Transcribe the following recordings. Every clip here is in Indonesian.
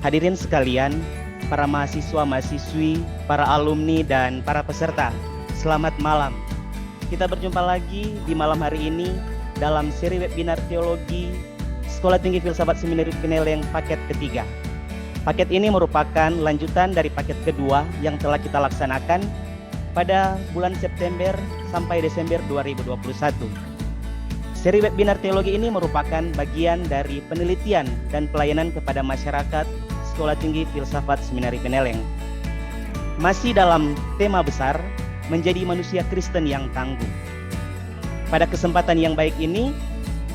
Hadirin sekalian, para mahasiswa-mahasiswi, para alumni, dan para peserta, selamat malam. Kita berjumpa lagi di malam hari ini dalam seri webinar teologi Sekolah Tinggi Filsafat Seminari Pineleng paket ketiga. Paket ini merupakan lanjutan dari paket kedua yang telah kita laksanakan pada bulan September sampai Desember 2021. Seri webinar teologi ini merupakan bagian dari penelitian dan pelayanan kepada masyarakat Sekolah Tinggi Filsafat Seminari Pineleng. Masih dalam tema besar, menjadi manusia Kristen yang tangguh. Pada kesempatan yang baik ini,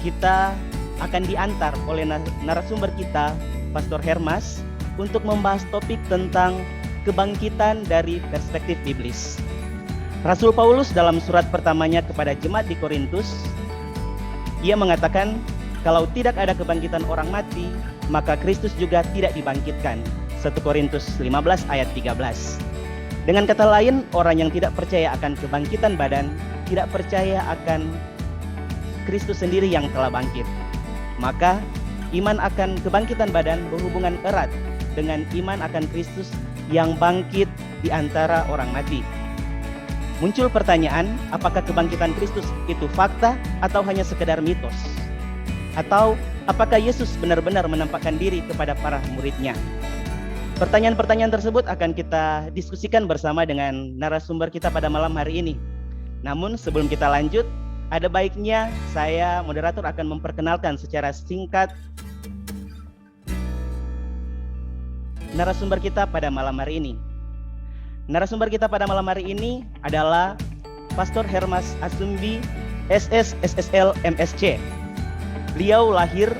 kita akan diantar oleh narasumber kita, Pastor Hermas, untuk membahas topik tentang kebangkitan dari perspektif biblis. Rasul Paulus dalam surat pertamanya kepada jemaat di Korintus, ia mengatakan, kalau tidak ada kebangkitan orang mati, maka Kristus juga tidak dibangkitkan. 1 Korintus 15 ayat 13. Dengan kata lain, orang yang tidak percaya akan kebangkitan badan, tidak percaya akan Kristus sendiri yang telah bangkit. Maka, iman akan kebangkitan badan berhubungan erat dengan iman akan Kristus yang bangkit di antara orang mati. Muncul pertanyaan, apakah kebangkitan Kristus itu fakta atau hanya sekedar mitos? Atau apakah Yesus benar-benar menampakkan diri kepada para muridnya? Pertanyaan-pertanyaan tersebut akan kita diskusikan bersama dengan narasumber kita pada malam hari ini. Namun sebelum kita lanjut, ada baiknya saya moderator akan memperkenalkan secara singkat narasumber kita pada malam hari ini. Narasumber kita pada malam hari ini adalah Pastor Hermas Asumbi, SS, SSL, MSc. Beliau lahir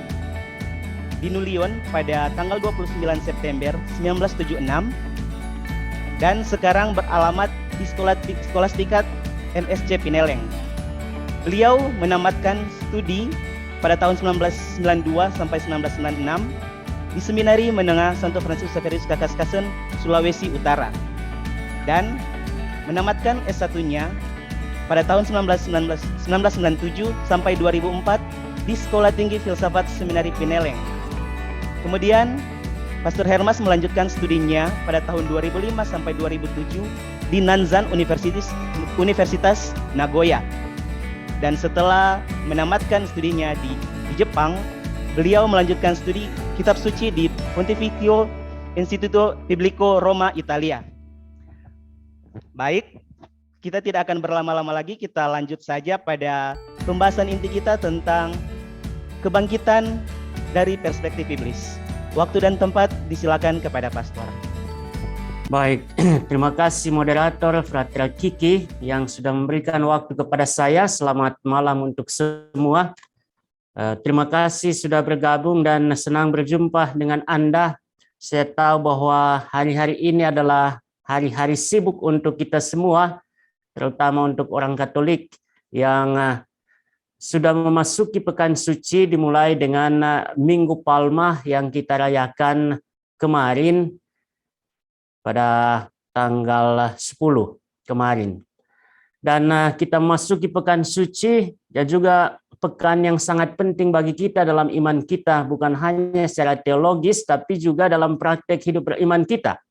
di Nulion pada tanggal 29 September 1976 dan sekarang beralamat di Skolastika MSc Pineleng. Beliau menamatkan studi pada tahun 1992 sampai 1996 di Seminari Menengah Santo Fransiskus Xaverius Kakaskasen, Sulawesi Utara, dan menamatkan S1-nya pada tahun 1997 sampai 2004 di Sekolah Tinggi Filsafat Seminari Pineleng. Kemudian Pastor Hermas melanjutkan studinya pada tahun 2005 sampai 2007 di Nanzan Universitas Nagoya. Dan setelah menamatkan studinya di Jepang, beliau melanjutkan studi kitab suci di Pontificio Instituto Biblico Roma, Italia. Baik, kita tidak akan berlama-lama lagi, kita lanjut saja pada pembahasan inti kita tentang kebangkitan dari perspektif biblis. Waktu dan tempat disilakan kepada Pastor. Baik, terima kasih moderator Frater Kiki yang sudah memberikan waktu kepada saya. Selamat malam untuk semua. Terima kasih sudah bergabung dan senang berjumpa dengan Anda. Saya tahu bahwa hari-hari ini adalah hari-hari sibuk untuk kita semua, terutama untuk orang Katolik yang sudah memasuki pekan suci dimulai dengan Minggu Palma yang kita rayakan kemarin pada tanggal 10 kemarin. Dan kita masuki pekan suci dan juga pekan yang sangat penting bagi kita dalam iman kita, bukan hanya secara teologis tapi juga dalam praktek hidup beriman kita.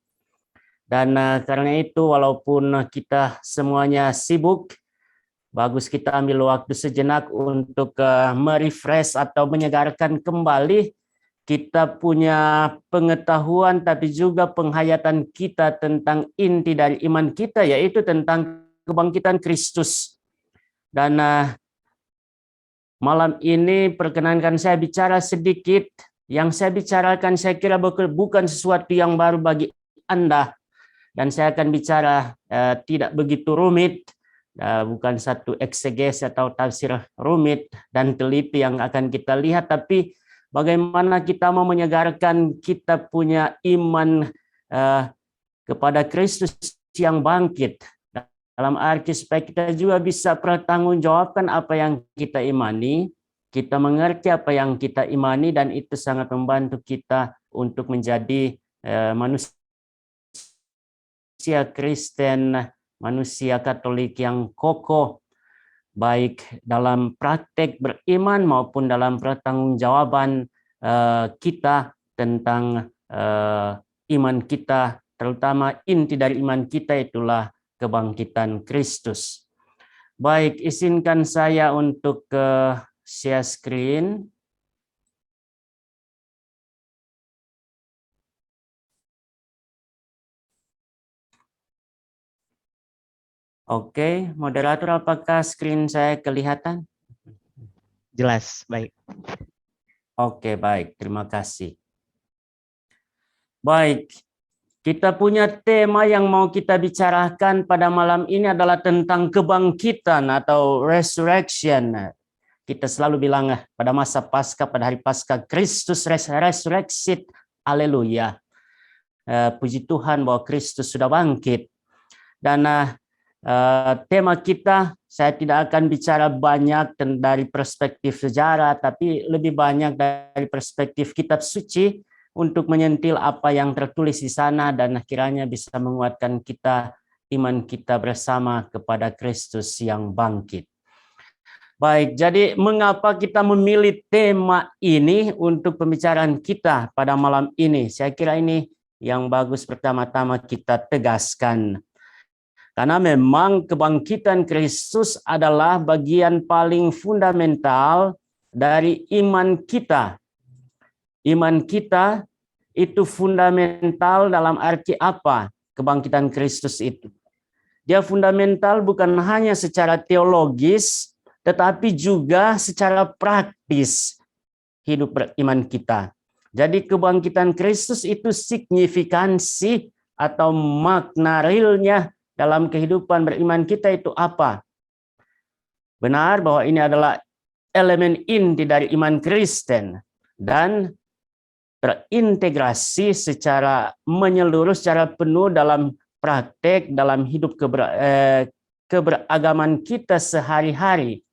Dan karena itu walaupun kita semuanya sibuk, bagus kita ambil waktu sejenak untuk merefresh atau menyegarkan kembali kita punya pengetahuan tapi juga penghayatan kita tentang inti dari iman kita, yaitu tentang kebangkitan Kristus. Dan malam ini perkenankan saya bicara sedikit. Yang saya bicarakan saya kira bukan sesuatu yang baru bagi Anda. Dan saya akan bicara tidak begitu rumit, bukan satu eksegesi atau tafsir rumit dan teliti yang akan kita lihat, tapi bagaimana kita mau menyegarkan kita punya iman kepada Kristus yang bangkit. Dalam arti supaya kita juga bisa pertanggungjawabkan apa yang kita imani, kita mengerti apa yang kita imani, dan itu sangat membantu kita untuk menjadi manusia Kristen, manusia Katolik yang kokoh baik dalam praktek beriman maupun dalam pertanggungjawaban kita tentang iman kita, terutama inti dari iman kita itulah kebangkitan Kristus. Baik, izinkan saya untuk share screen. Oke, moderator, apakah screen saya kelihatan? Jelas, baik. Oke, baik. Terima kasih. Baik, kita punya tema yang mau kita bicarakan pada malam ini adalah tentang kebangkitan atau resurrection. Kita selalu bilang pada masa Paskah, pada hari Paskah, Kristus resurrected. Haleluya. Puji Tuhan bahwa Kristus sudah bangkit. Dan tema kita, saya tidak akan bicara banyak dari perspektif sejarah, tapi lebih banyak dari perspektif kitab suci untuk menyentil apa yang tertulis di sana dan kiranya bisa menguatkan kita, iman kita bersama kepada Kristus yang bangkit. Baik, jadi mengapa kita memilih tema ini untuk pembicaraan kita pada malam ini? Saya kira ini yang bagus pertama-tama kita tegaskan. Karena memang kebangkitan Kristus adalah bagian paling fundamental dari iman kita. Iman kita itu fundamental dalam arti apa kebangkitan Kristus itu? Dia fundamental bukan hanya secara teologis, tetapi juga secara praktis hidup beriman kita. Jadi kebangkitan Kristus itu signifikansi atau makna realnya dalam kehidupan beriman kita itu apa? Benar bahwa ini adalah elemen inti dari iman Kristen dan terintegrasi secara menyeluruh, secara penuh dalam praktek, dalam hidup keberagaman kita sehari-hari.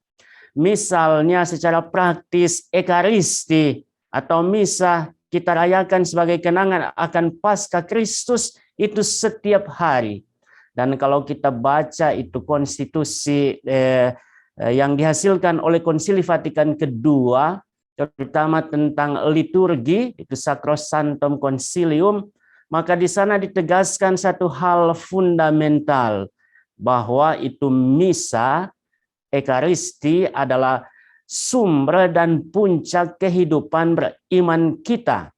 Misalnya secara praktis Ekaristi atau misa kita rayakan sebagai kenangan akan Paskah Kristus itu setiap hari. Dan kalau kita baca itu konstitusi yang dihasilkan oleh Konsili Vatikan kedua, terutama tentang liturgi, itu Sacrosanctum Concilium, maka di sana ditegaskan satu hal fundamental, bahwa itu misa, Ekaristi adalah sumber dan puncak kehidupan beriman kita.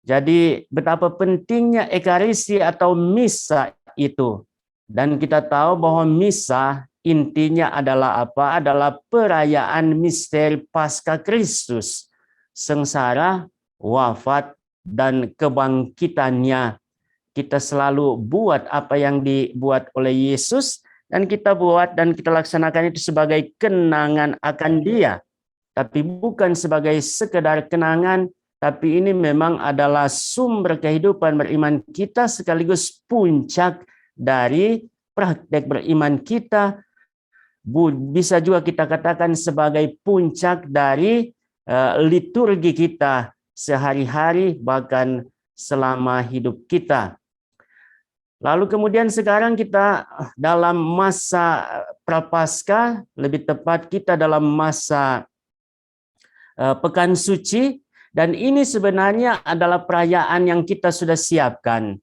Jadi betapa pentingnya Ekaristi atau misa itu. Dan kita tahu bahwa misa intinya adalah apa? Adalah perayaan misteri Paskah Kristus. Sengsara, wafat, dan kebangkitannya. Kita selalu buat apa yang dibuat oleh Yesus, dan kita buat dan kita laksanakan itu sebagai kenangan akan Dia. Tapi bukan sebagai sekedar kenangan, tapi ini memang adalah sumber kehidupan beriman kita sekaligus puncak dari praktek beriman kita. Bisa juga kita katakan sebagai puncak dari liturgi kita sehari-hari bahkan selama hidup kita. Lalu kemudian sekarang kita dalam masa Prapaskah, lebih tepat kita dalam masa Pekan Suci. Dan ini sebenarnya adalah perayaan yang kita sudah siapkan.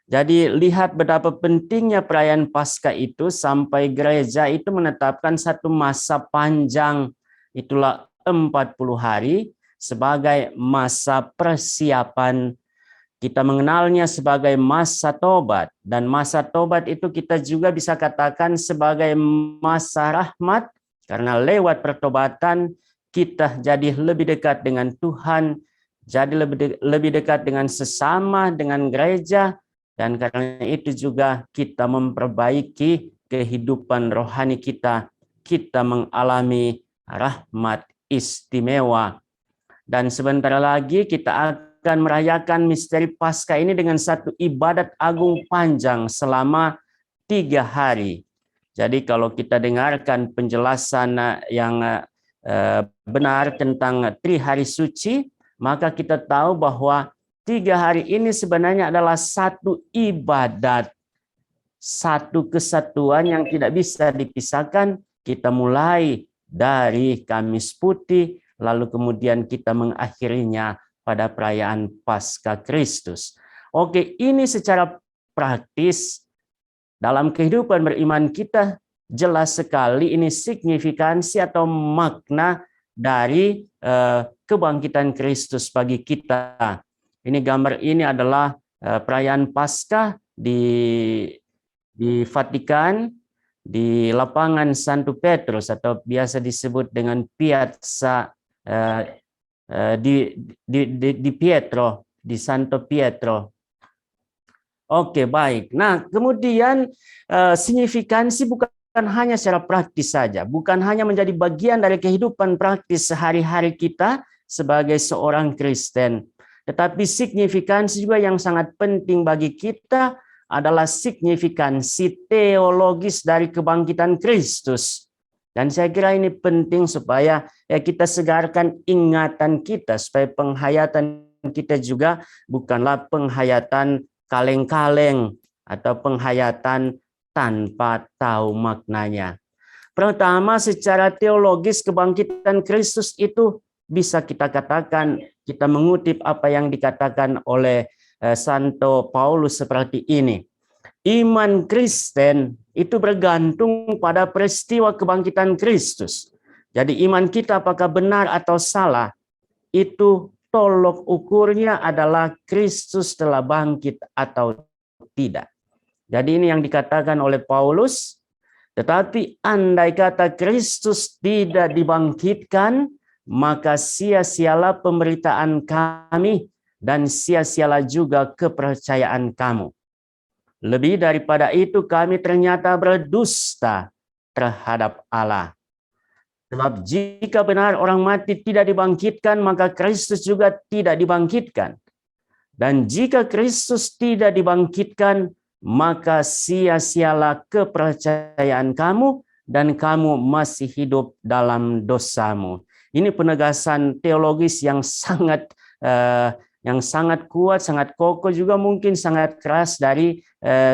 Jadi lihat betapa pentingnya perayaan Paskah itu sampai gereja itu menetapkan satu masa panjang, itulah 40 hari sebagai masa persiapan. Kita mengenalnya sebagai masa tobat. Dan masa tobat itu kita juga bisa katakan sebagai masa rahmat, karena lewat pertobatan kita jadi lebih dekat dengan Tuhan, jadi lebih dekat dengan sesama, dengan gereja, dan karena itu juga kita memperbaiki kehidupan rohani kita. Kita mengalami rahmat istimewa. Dan sebentar lagi kita akan merayakan misteri Paskah ini dengan satu ibadat agung panjang selama 3 hari. Jadi kalau kita dengarkan penjelasan yang benar tentang Trihari Suci, maka kita tahu bahwa 3 hari ini sebenarnya adalah satu ibadat, satu kesatuan yang tidak bisa dipisahkan, Kita mulai dari Kamis Putih, lalu kemudian kita mengakhirinya pada perayaan Paskah Kristus. Oke, ini secara praktis dalam kehidupan beriman kita jelas sekali ini signifikansi atau makna dari kebangkitan Kristus bagi kita. Ini gambar ini adalah perayaan Paskah di Vatikan, di lapangan Santo Petrus atau biasa disebut dengan Piazza di Pietro, di Santo Pietro. Oke, baik. Nah, kemudian signifikansi bukan hanya secara praktis saja, bukan hanya menjadi bagian dari kehidupan praktis sehari-hari kita sebagai seorang Kristen, tetapi signifikansi juga yang sangat penting bagi kita adalah signifikansi teologis dari kebangkitan Kristus. Dan saya kira ini penting supaya kita segarkan ingatan kita, supaya penghayatan kita juga bukanlah penghayatan kaleng-kaleng atau penghayatan tanpa tahu maknanya. Pertama, secara teologis kebangkitan Kristus itu bisa kita katakan, kita mengutip apa yang dikatakan oleh Santo Paulus seperti ini. Iman Kristen itu bergantung pada peristiwa kebangkitan Kristus. Jadi iman kita apakah benar atau salah, itu tolok ukurnya adalah Kristus telah bangkit atau tidak. Jadi ini yang dikatakan oleh Paulus, tetapi andai kata Kristus tidak dibangkitkan, maka sia-sialah pemberitaan kami dan sia-sialah juga kepercayaan kamu. Lebih daripada itu kami ternyata berdusta terhadap Allah. Sebab jika benar orang mati tidak dibangkitkan, maka Kristus juga tidak dibangkitkan. Dan jika Kristus tidak dibangkitkan, maka sia-sialah kepercayaan kamu dan kamu masih hidup dalam dosamu. Ini penegasan teologis yang sangat kuat, sangat kokoh, juga mungkin sangat keras dari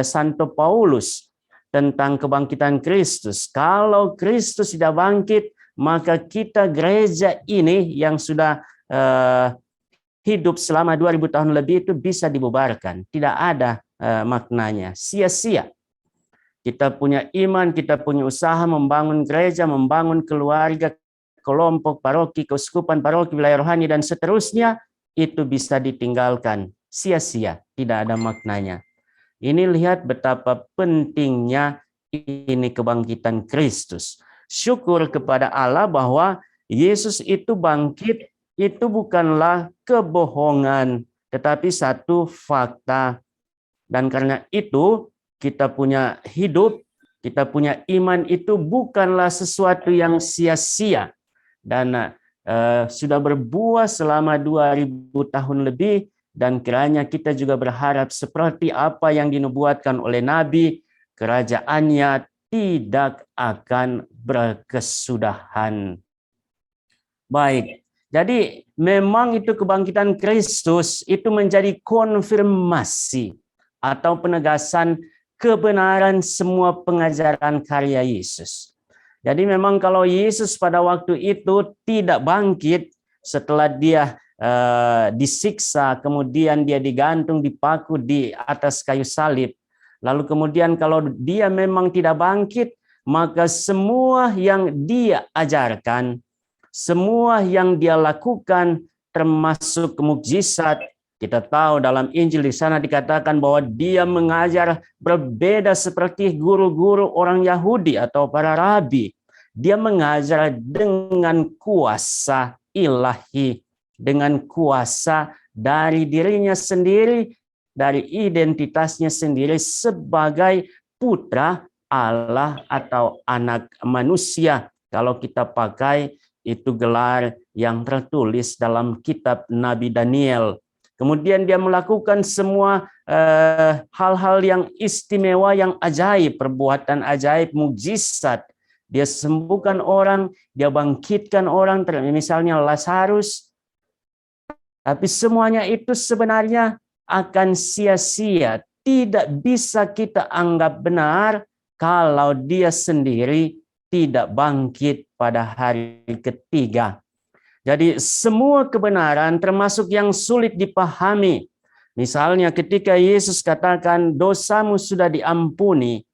Santo Paulus tentang kebangkitan Kristus. Kalau Kristus tidak bangkit, maka kita gereja ini yang sudah hidup selama 2000 tahun lebih itu bisa dibubarkan. Tidak ada maknanya, sia-sia. Kita punya iman, kita punya usaha membangun gereja, membangun keluarga, kelompok, paroki, keuskupan, paroki, wilayah rohani, dan seterusnya, itu bisa ditinggalkan, sia-sia, tidak ada maknanya. Ini lihat betapa pentingnya ini kebangkitan Kristus. Syukur kepada Allah bahwa Yesus itu bangkit, itu bukanlah kebohongan, tetapi satu fakta. Dan karena itu kita punya hidup, kita punya iman itu bukanlah sesuatu yang sia-sia. Dan sudah berbuah selama 2000 tahun lebih, dan kiranya kita juga berharap seperti apa yang dinubuatkan oleh Nabi, kerajaannya tidak akan berkesudahan. Baik, jadi memang itu kebangkitan Kristus itu menjadi konfirmasi atau penegasan kebenaran semua pengajaran karya Yesus. Jadi memang kalau Yesus pada waktu itu tidak bangkit setelah dia disiksa, kemudian dia digantung, dipaku di atas kayu salib, lalu kemudian kalau dia memang tidak bangkit, maka semua yang dia ajarkan, semua yang dia lakukan, termasuk mukjizat, kita tahu dalam Injil di sana dikatakan bahwa dia mengajar berbeda seperti guru-guru orang Yahudi atau para rabi. Dia mengajar dengan kuasa ilahi, dengan kuasa dari dirinya sendiri, dari identitasnya sendiri sebagai putra Allah atau anak manusia. Kalau kita pakai itu gelar yang tertulis dalam kitab Nabi Daniel. Kemudian dia melakukan semua hal-hal yang istimewa, yang ajaib, perbuatan ajaib, mukjizat. Dia sembuhkan orang, dia bangkitkan orang, misalnya Lazarus. Tapi semuanya itu sebenarnya akan sia-sia. Tidak bisa kita anggap benar kalau dia sendiri tidak bangkit pada hari ketiga. Jadi semua kebenaran termasuk yang sulit dipahami. Misalnya ketika Yesus katakan dosamu sudah diampuni,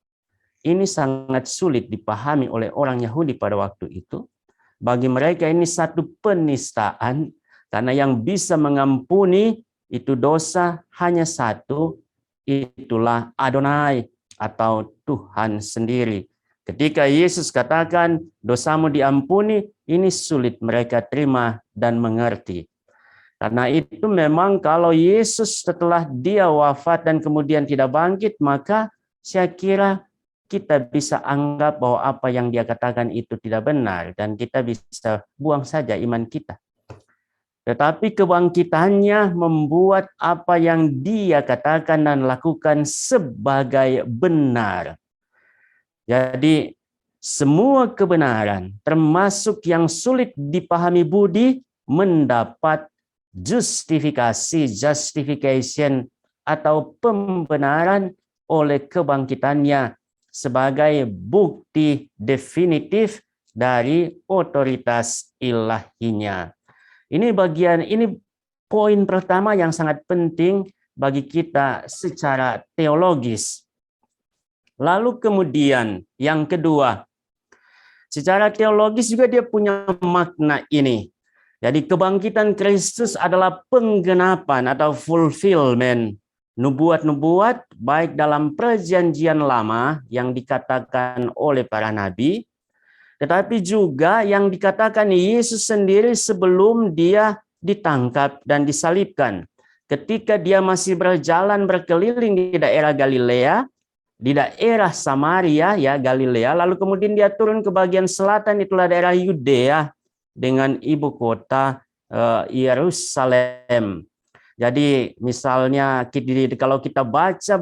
ini sangat sulit dipahami oleh orang Yahudi pada waktu itu. Bagi mereka ini satu penistaan, karena yang bisa mengampuni itu dosa hanya satu, itulah Adonai atau Tuhan sendiri. Ketika Yesus katakan dosamu diampuni, ini sulit mereka terima dan mengerti. Karena itu memang kalau Yesus setelah dia wafat dan kemudian tidak bangkit, maka saya kira kita bisa anggap bahwa apa yang dia katakan itu tidak benar dan kita bisa buang saja iman kita. Tetapi kebangkitannya membuat apa yang dia katakan dan lakukan sebagai benar. Jadi semua kebenaran, termasuk yang sulit dipahami budi, mendapat justification atau pembenaran oleh kebangkitannya sebagai bukti definitif dari otoritas ilahinya. Ini poin pertama yang sangat penting bagi kita secara teologis. Lalu kemudian yang kedua, secara teologis juga dia punya makna ini. Jadi kebangkitan Kristus adalah penggenapan atau fulfillment nubuat-nubuat baik dalam perjanjian lama yang dikatakan oleh para nabi, tetapi juga yang dikatakan Yesus sendiri sebelum dia ditangkap dan disalibkan. Ketika dia masih berjalan berkeliling di daerah Galilea, di daerah Samaria ya Galilea, lalu kemudian dia turun ke bagian selatan, itulah daerah Yudea dengan ibu kota Yerusalem. Jadi misalnya kalau kita baca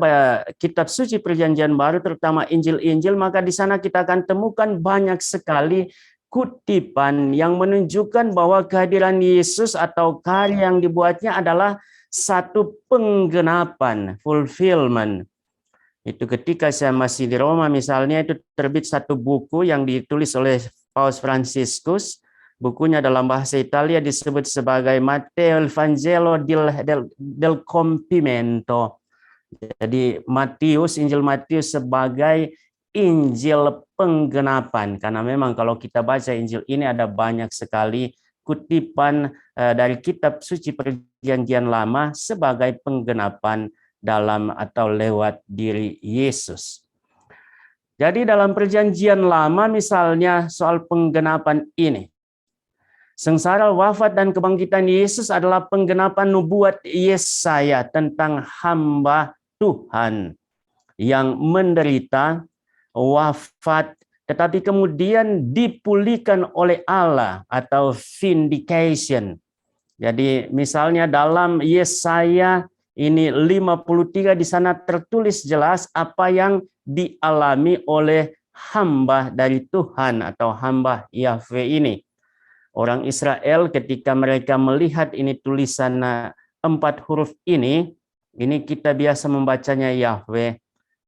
kitab suci perjanjian baru, terutama Injil-Injil, maka di sana kita akan temukan banyak sekali kutipan yang menunjukkan bahwa kehadiran Yesus atau karya yang dibuatnya adalah satu penggenapan, fulfillment. Itu ketika saya masih di Roma misalnya, itu terbit satu buku yang ditulis oleh Paus Fransiskus. Bukunya dalam bahasa Italia disebut sebagai Matteo il Vangelo del Compimento. Jadi Injil Matius sebagai Injil penggenapan. Karena memang kalau kita baca Injil ini ada banyak sekali kutipan dari kitab suci perjanjian lama sebagai penggenapan dalam atau lewat diri Yesus. Jadi dalam perjanjian lama misalnya soal penggenapan ini, sengsara, wafat, dan kebangkitan Yesus adalah penggenapan nubuat Yesaya tentang hamba Tuhan yang menderita, wafat, tetapi kemudian dipulihkan oleh Allah atau vindication. Jadi misalnya dalam Yesaya ini 53 di sana tertulis jelas apa yang dialami oleh hamba dari Tuhan atau hamba Yahweh ini. Orang Israel ketika mereka melihat ini tulisan 4 huruf ini kita biasa membacanya Yahweh.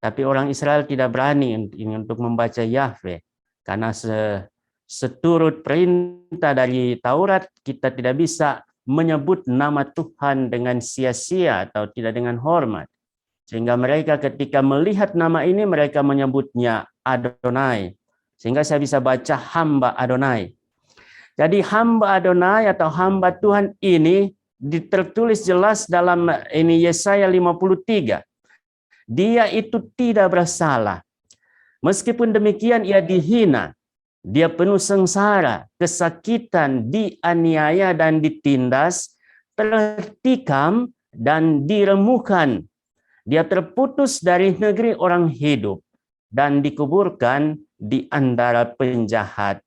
Tapi orang Israel tidak berani untuk membaca Yahweh. Karena seturut perintah dari Taurat kita tidak bisa menyebut nama Tuhan dengan sia-sia atau tidak dengan hormat. Sehingga mereka ketika melihat nama ini mereka menyebutnya Adonai. Sehingga saya bisa baca hamba Adonai. Jadi hamba Adonai atau hamba Tuhan ini tertulis jelas dalam ini Yesaya 53. Dia itu tidak bersalah. Meskipun demikian ia dihina. Dia penuh sengsara, kesakitan, dianiaya dan ditindas, tertikam dan diremukkan. Dia terputus dari negeri orang hidup dan dikuburkan di antara penjahat.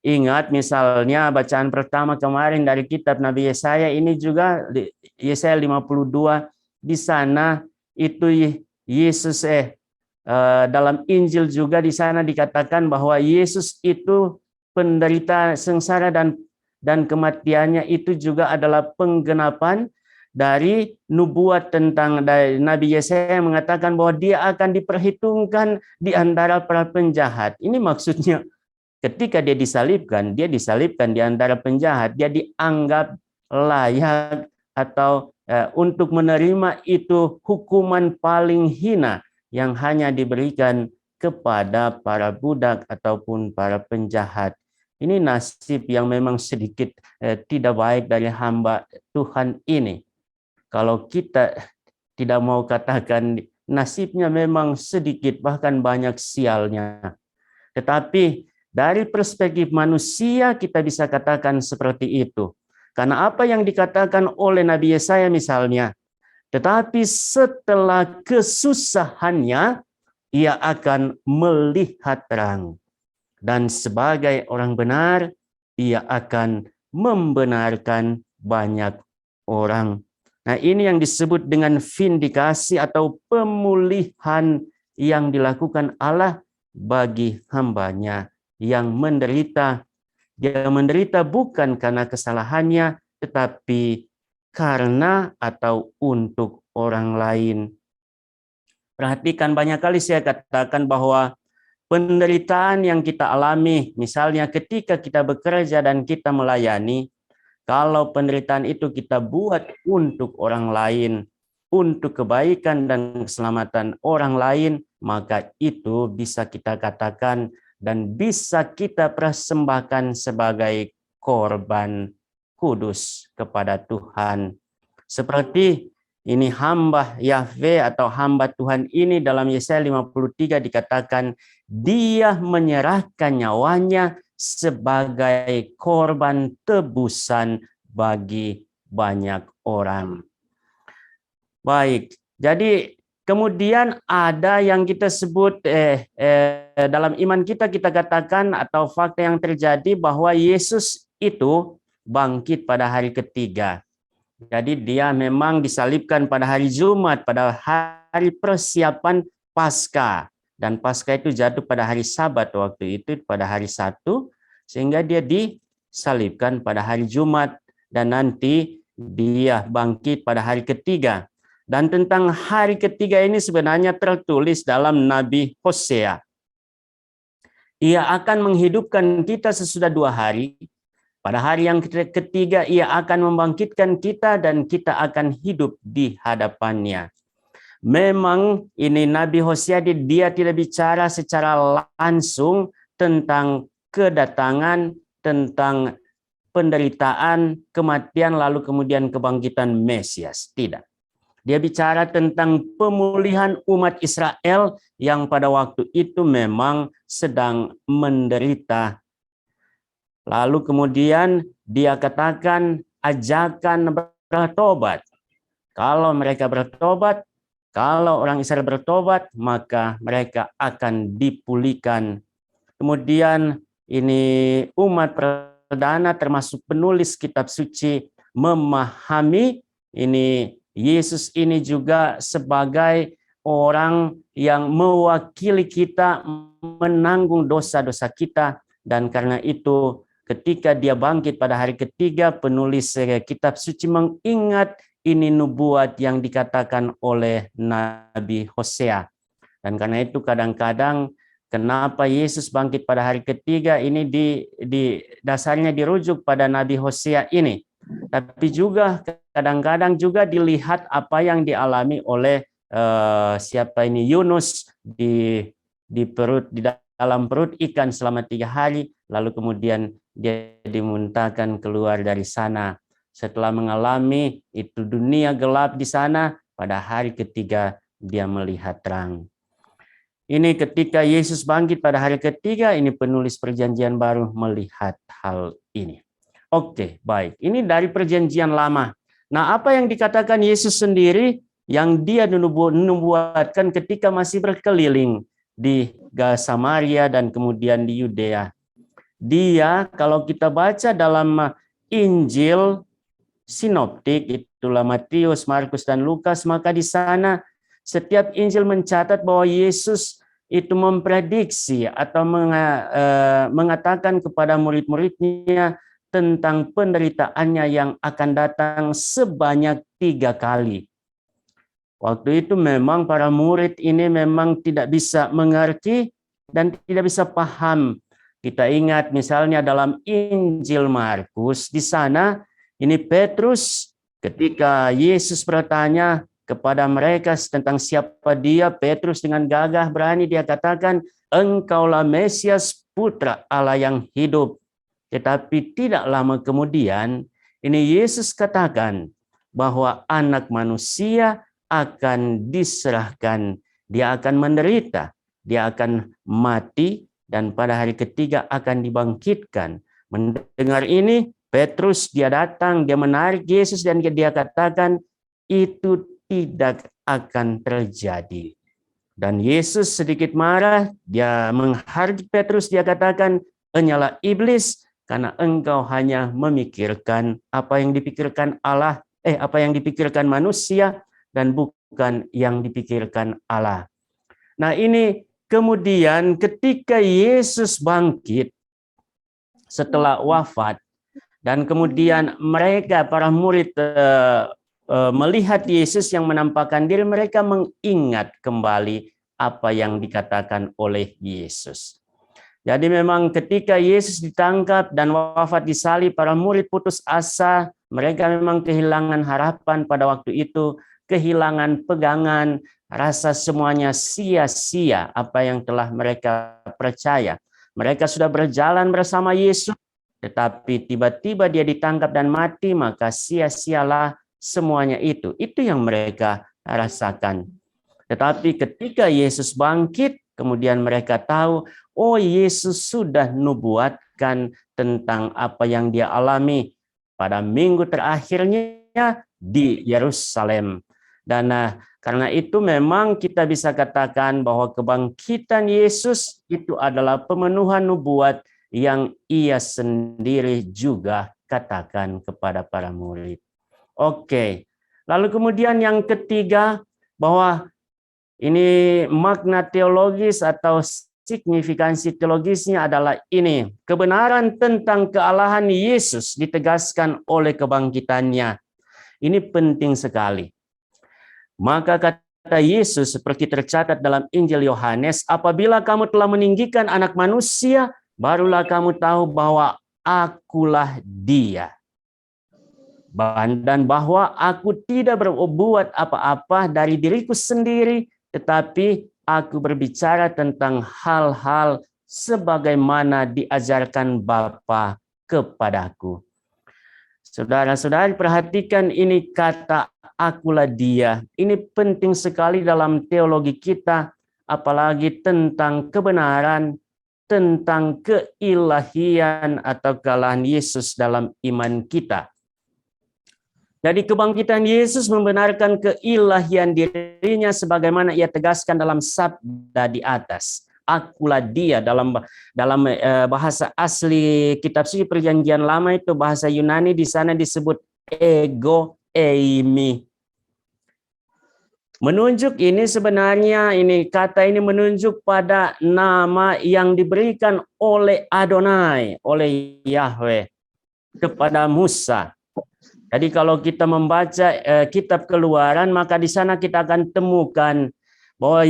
Ingat misalnya bacaan pertama kemarin dari kitab Nabi Yesaya ini juga Yesaya 52 di sana itu Yesus dalam Injil juga di sana dikatakan bahwa Yesus itu penderita sengsara dan kematiannya itu juga adalah penggenapan dari nubuat tentang dari Nabi Yesaya yang mengatakan bahwa dia akan diperhitungkan di antara para penjahat. Ini maksudnya ketika dia disalibkan di antara penjahat, dia dianggap layak atau untuk menerima itu hukuman paling hina yang hanya diberikan kepada para budak ataupun para penjahat. Ini nasib yang memang sedikit tidak baik dari hamba Tuhan ini. Kalau kita tidak mau katakan nasibnya memang sedikit, bahkan banyak sialnya. Tetapi dari perspektif manusia kita bisa katakan seperti itu. Karena apa yang dikatakan oleh Nabi Yesaya misalnya, tetapi setelah kesusahannya, ia akan melihat terang. Dan sebagai orang benar, ia akan membenarkan banyak orang. Nah, ini yang disebut dengan vindikasi atau pemulihan yang dilakukan Allah bagi hambanya yang menderita. Dia menderita bukan karena kesalahannya, tetapi karena atau untuk orang lain. Perhatikan, banyak kali saya katakan bahwa penderitaan yang kita alami, misalnya ketika kita bekerja dan kita melayani, kalau penderitaan itu kita buat untuk orang lain, untuk kebaikan dan keselamatan orang lain, maka itu bisa kita katakan dan bisa kita persembahkan sebagai korban kudus kepada Tuhan. Seperti ini hamba Yahweh atau hamba Tuhan ini dalam Yesaya 53 dikatakan, dia menyerahkan nyawanya sebagai korban tebusan bagi banyak orang. Baik, jadi kemudian ada yang kita sebut dalam iman kita katakan atau fakta yang terjadi bahwa Yesus itu bangkit pada hari ketiga. Jadi dia memang disalibkan pada hari Jumat, pada hari persiapan Paskah. Dan Paskah itu jatuh pada hari Sabat waktu itu, pada hari Sabtu, sehingga dia disalibkan pada hari Jumat dan nanti dia bangkit pada hari ketiga. Dan tentang hari ketiga ini sebenarnya tertulis dalam Nabi Hosea. Ia akan menghidupkan kita sesudah 2 hari. Pada hari yang ketiga ia akan membangkitkan kita dan kita akan hidup di hadapannya. Memang ini Nabi Hosea dia tidak bicara secara langsung tentang kedatangan, tentang penderitaan, kematian, lalu kemudian kebangkitan Mesias. Tidak. Dia bicara tentang pemulihan umat Israel yang pada waktu itu memang sedang menderita. Lalu kemudian dia katakan ajakan bertobat. Kalau mereka bertobat, kalau orang Israel bertobat, maka mereka akan dipulihkan. Kemudian ini umat perdana termasuk penulis kitab suci memahami ini Yesus ini juga sebagai orang yang mewakili kita menanggung dosa-dosa kita, dan karena itu ketika dia bangkit pada hari ketiga, penulis kitab suci mengingat ini nubuat yang dikatakan oleh Nabi Hosea. Dan karena itu kadang-kadang kenapa Yesus bangkit pada hari ketiga ini di dasarnya dirujuk pada Nabi Hosea ini. Tapi juga kadang-kadang juga dilihat apa yang dialami oleh siapa ini Yunus di dalam perut ikan selama 3 hari, lalu kemudian dia dimuntahkan keluar dari sana. Setelah mengalami itu dunia gelap di sana, pada hari ketiga dia melihat terang. Ini ketika Yesus bangkit pada hari ketiga, ini penulis perjanjian baru melihat hal ini. Oke, baik. Ini dari perjanjian lama. Nah, apa yang dikatakan Yesus sendiri yang dia nubuatkan ketika masih berkeliling di Samaria dan kemudian di Yudea. Dia, kalau kita baca dalam Injil sinoptik, itulah Matius, Markus, dan Lukas, maka di sana setiap Injil mencatat bahwa Yesus itu memprediksi atau mengatakan kepada murid-muridnya tentang penderitaannya yang akan datang sebanyak 3 kali. Waktu itu memang para murid ini memang tidak bisa mengerti dan tidak bisa paham Kita ingat misalnya dalam Injil Markus, di sana ini Petrus ketika Yesus bertanya kepada mereka tentang siapa dia, Petrus dengan gagah berani dia katakan, "Engkaulah Mesias, Putra Allah yang hidup." Tetapi tidak lama kemudian, ini Yesus katakan bahwa anak manusia akan diserahkan, dia akan menderita, dia akan mati, dan pada hari ketiga akan dibangkitkan. Mendengar ini, Petrus dia datang, dia menarik Yesus dan dia katakan itu tidak akan terjadi. Dan Yesus sedikit marah, dia menghardik Petrus, dia katakan, "Enyalah iblis, karena engkau hanya memikirkan apa yang dipikirkan Allah, apa yang dipikirkan manusia dan bukan yang dipikirkan Allah." Nah, ini kemudian ketika Yesus bangkit setelah wafat, dan kemudian mereka, para murid melihat Yesus yang menampakkan diri, mereka mengingat kembali apa yang dikatakan oleh Yesus. Jadi memang ketika Yesus ditangkap dan wafat di salib, para murid putus asa, mereka memang kehilangan harapan pada waktu itu, kehilangan pegangan, rasa semuanya sia-sia apa yang telah mereka percaya. Mereka sudah berjalan bersama Yesus, tetapi tiba-tiba dia ditangkap dan mati, maka sia-sialah semuanya itu. Itu yang mereka rasakan. Tetapi ketika Yesus bangkit, kemudian mereka tahu, oh Yesus sudah nubuatkan tentang apa yang dia alami pada minggu terakhirnya di Yerusalem. Dan karena itu memang kita bisa katakan bahwa kebangkitan Yesus itu adalah pemenuhan nubuat yang ia sendiri juga katakan kepada para murid. Oke, lalu kemudian yang ketiga, bahwa ini makna teologis atau signifikansi teologisnya adalah ini. Kebenaran tentang kealahan Yesus ditegaskan oleh kebangkitannya. Ini penting sekali. Maka kata Yesus seperti tercatat dalam Injil Yohanes, apabila kamu telah meninggikan anak manusia, barulah kamu tahu bahwa akulah dia. Dan bahwa aku tidak berbuat apa-apa dari diriku sendiri, tetapi aku berbicara tentang hal-hal sebagaimana diajarkan Bapa kepadaku. Saudara-saudari, perhatikan ini kata akulah dia. Ini penting sekali dalam teologi kita, apalagi tentang kebenaran, tentang keilahian atau kealahan Yesus dalam iman kita. Jadi kebangkitan Yesus membenarkan keilahian dirinya sebagaimana ia tegaskan dalam sabda di atas. Akulah dia, dalam bahasa asli kitab suci Perjanjian Lama itu bahasa Yunani, di sana disebut ego eimi. Menunjuk ini sebenarnya ini kata ini menunjuk pada nama yang diberikan oleh Adonai, oleh Yahweh kepada Musa. Jadi kalau kita membaca kitab Keluaran, maka di sana kita akan temukan bahwa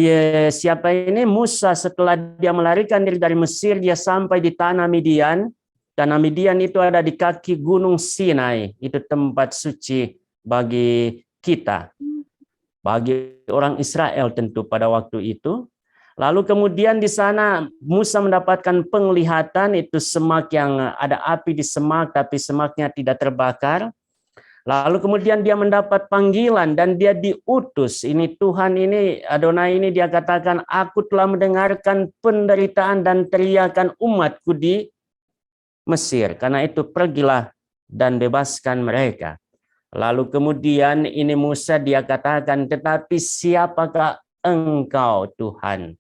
siapa ini Musa setelah dia melarikan diri dari Mesir, dia sampai di tanah Midian. Tanah Midian itu ada di kaki Gunung Sinai. Itu tempat suci bagi kita, bagi orang Israel tentu pada waktu itu. Lalu kemudian di sana Musa mendapatkan penglihatan, itu semak yang ada api di semak, tapi semaknya tidak terbakar. Lalu kemudian dia mendapat panggilan dan dia diutus. Ini Tuhan ini, Adonai ini dia katakan, aku telah mendengarkan penderitaan dan teriakan umatku di Mesir. Karena itu pergilah dan bebaskan mereka. Lalu kemudian ini Musa dia katakan, tetapi siapakah engkau Tuhan?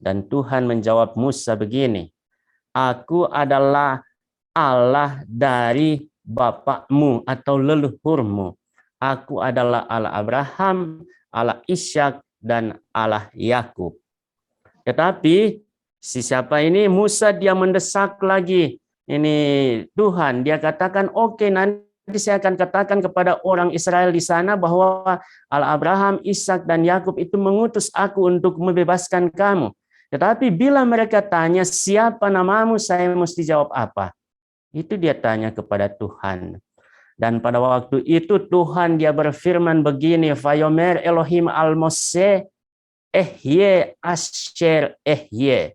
Dan Tuhan menjawab Musa begini, aku adalah Allah dari bapakmu atau leluhurmu. Aku adalah Allah Abraham, Allah Ishak, dan Allah Yakub. Tetapi siapa ini Musa dia mendesak lagi. Ini Tuhan dia katakan, oke, nanti saya akan katakan kepada orang Israel di sana bahwa Allah Abraham, Ishak, dan Yakub itu mengutus aku untuk membebaskan kamu. Tetapi bila mereka tanya, siapa namamu? Saya mesti jawab apa? Itu dia tanya kepada Tuhan. Dan pada waktu itu Tuhan dia berfirman begini, Vayomer Elohim al-Mose, Ehye Asher Ehye.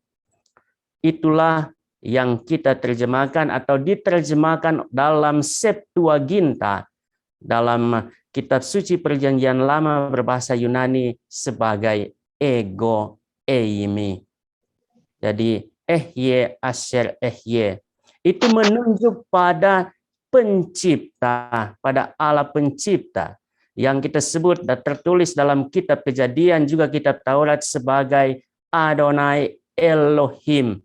Itulah yang kita terjemahkan atau diterjemahkan dalam Septuaginta, dalam kitab suci perjanjian lama berbahasa Yunani sebagai ego eimi. Jadi Ehye Asher Ehye itu menunjuk pada pencipta, pada Allah pencipta yang kita sebut dan tertulis dalam kitab Kejadian juga kitab Taurat sebagai Adonai Elohim.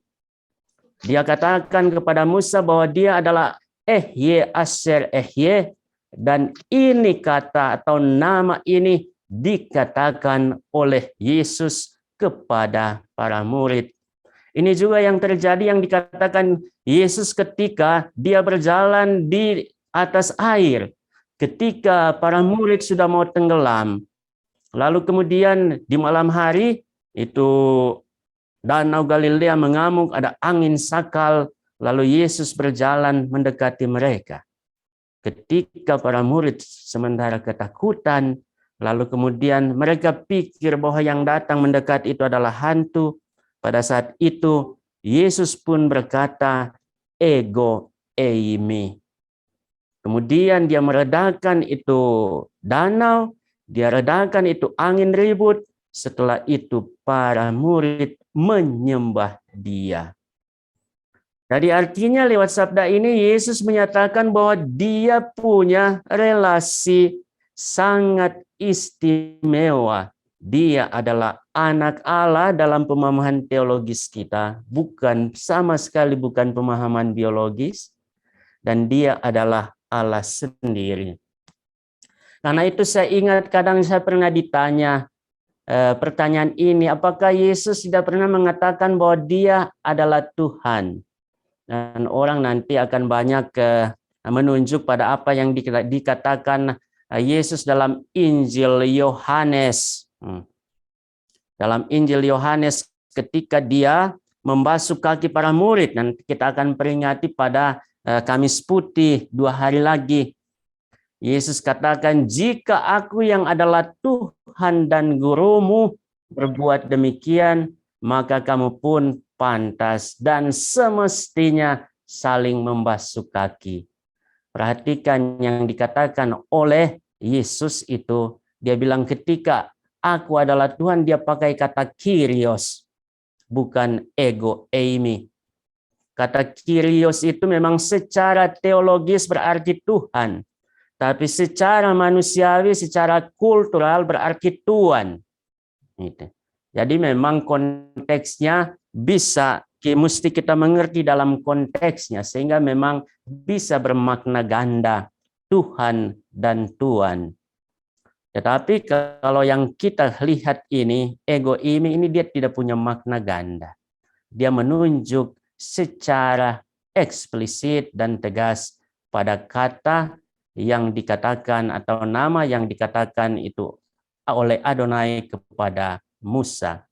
Dia katakan kepada Musa bahwa dia adalah Ehye Asher Ehye, dan ini kata atau nama ini dikatakan oleh Yesus kepada para murid. Ini juga yang terjadi yang dikatakan Yesus ketika dia berjalan di atas air. Ketika para murid sudah mau tenggelam. Lalu kemudian di malam hari itu Danau Galilea mengamuk, ada angin sakal. Lalu Yesus berjalan mendekati mereka. Ketika para murid sementara ketakutan, lalu kemudian mereka pikir bahwa yang datang mendekat itu adalah hantu. Pada saat itu, Yesus pun berkata, ego eimi. Kemudian dia meredakan itu danau, dia redakan itu angin ribut. Setelah itu para murid menyembah dia. Jadi artinya lewat sabda ini Yesus menyatakan bahwa dia punya relasi sangat istimewa. Dia adalah anak Allah dalam pemahaman teologis kita, bukan sama sekali bukan pemahaman biologis, dan dia adalah Allah sendiri. Karena itu saya ingat kadang saya pernah ditanya pertanyaan ini, apakah Yesus tidak pernah mengatakan bahwa dia adalah Tuhan? Dan orang nanti akan banyak menunjuk pada apa yang dikatakan Yesus dalam Injil Yohanes. Dalam Injil Yohanes ketika dia membasuh kaki para murid, dan kita akan peringati pada Kamis Putih 2 hari lagi. Yesus katakan, jika aku yang adalah Tuhan dan gurumu berbuat demikian, maka kamu pun pantas dan semestinya saling membasuh kaki. Perhatikan yang dikatakan oleh Yesus itu, dia bilang ketika aku adalah Tuhan, dia pakai kata Kyrios, bukan ego eimi. Kata Kyrios itu memang secara teologis berarti Tuhan, tapi secara manusiawi, secara kultural berarti Tuhan. Jadi memang konteksnya mesti kita mengerti dalam konteksnya, sehingga memang bisa bermakna ganda, Tuhan dan Tuan. Tetapi kalau yang kita lihat ini, ego ini dia tidak punya makna ganda. Dia menunjuk secara eksplisit dan tegas pada kata yang dikatakan atau nama yang dikatakan itu oleh Adonai kepada Musa.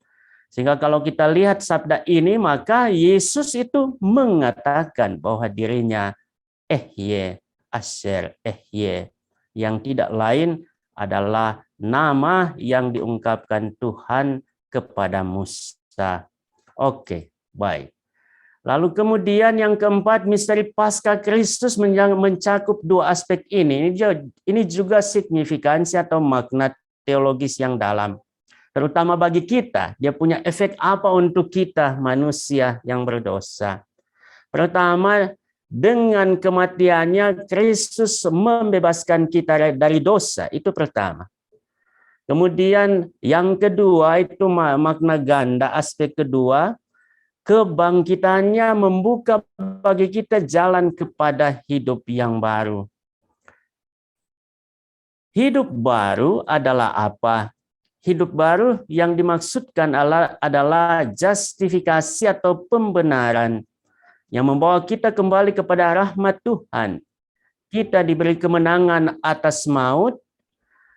Sehingga kalau kita lihat sabda ini, maka Yesus itu mengatakan bahwa dirinya Ehye Asher Ehye, yang tidak lain adalah nama yang diungkapkan Tuhan kepada Musa. Oke, baik. Lalu kemudian yang keempat, misteri Paskah Kristus mencakup 2 aspek ini. Ini juga signifikansi atau makna teologis yang dalam. Terutama bagi kita, dia punya efek apa untuk kita manusia yang berdosa. Pertama, dengan kematiannya Kristus membebaskan kita dari dosa, itu pertama. Kemudian yang kedua itu makna ganda, aspek kedua, kebangkitannya membuka bagi kita jalan kepada hidup yang baru. Hidup baru adalah apa? Hidup baru yang dimaksudkan adalah justifikasi atau pembenaran yang membawa kita kembali kepada rahmat Tuhan. Kita diberi kemenangan atas maut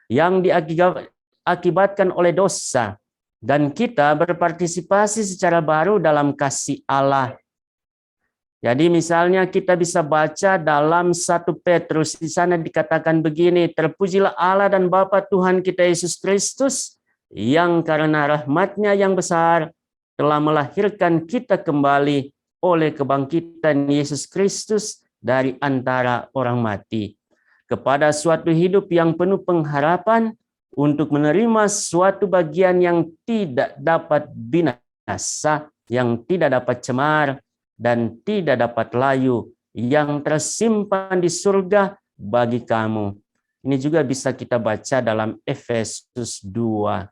yang diakibatkan oleh dosa. dan kita berpartisipasi secara baru dalam kasih Allah. Jadi misalnya kita bisa baca dalam 1 Petrus, di sana dikatakan begini, terpujilah Allah dan Bapa Tuhan kita Yesus Kristus, yang karena rahmat-Nya yang besar telah melahirkan kita kembali oleh kebangkitan Yesus Kristus dari antara orang mati, kepada suatu hidup yang penuh pengharapan, untuk menerima suatu bagian yang tidak dapat binasa, yang tidak dapat cemar, dan tidak dapat layu, yang tersimpan di surga bagi kamu. Ini juga bisa kita baca dalam Efesus 2.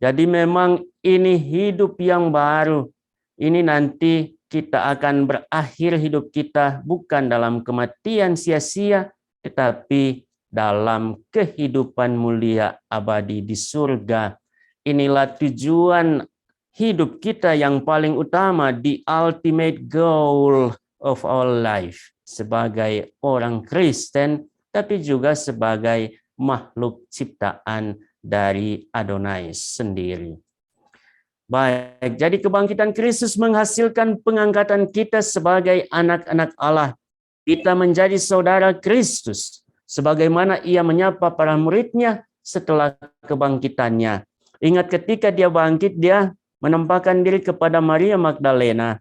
Jadi memang ini hidup yang baru. Ini nanti kita akan berakhir hidup kita bukan dalam kematian sia-sia, tetapi dalam kehidupan mulia abadi di surga. Inilah tujuan hidup kita yang paling utama, the ultimate goal of our life, sebagai orang Kristen, tapi juga sebagai makhluk ciptaan dari Adonai sendiri. Baik, jadi kebangkitan Kristus menghasilkan pengangkatan kita sebagai anak-anak Allah. Kita menjadi saudara Kristus, sebagaimana Ia menyapa para murid-Nya setelah kebangkitannya. Ingat ketika Dia bangkit, Dia menampakkan diri kepada Maria Magdalena,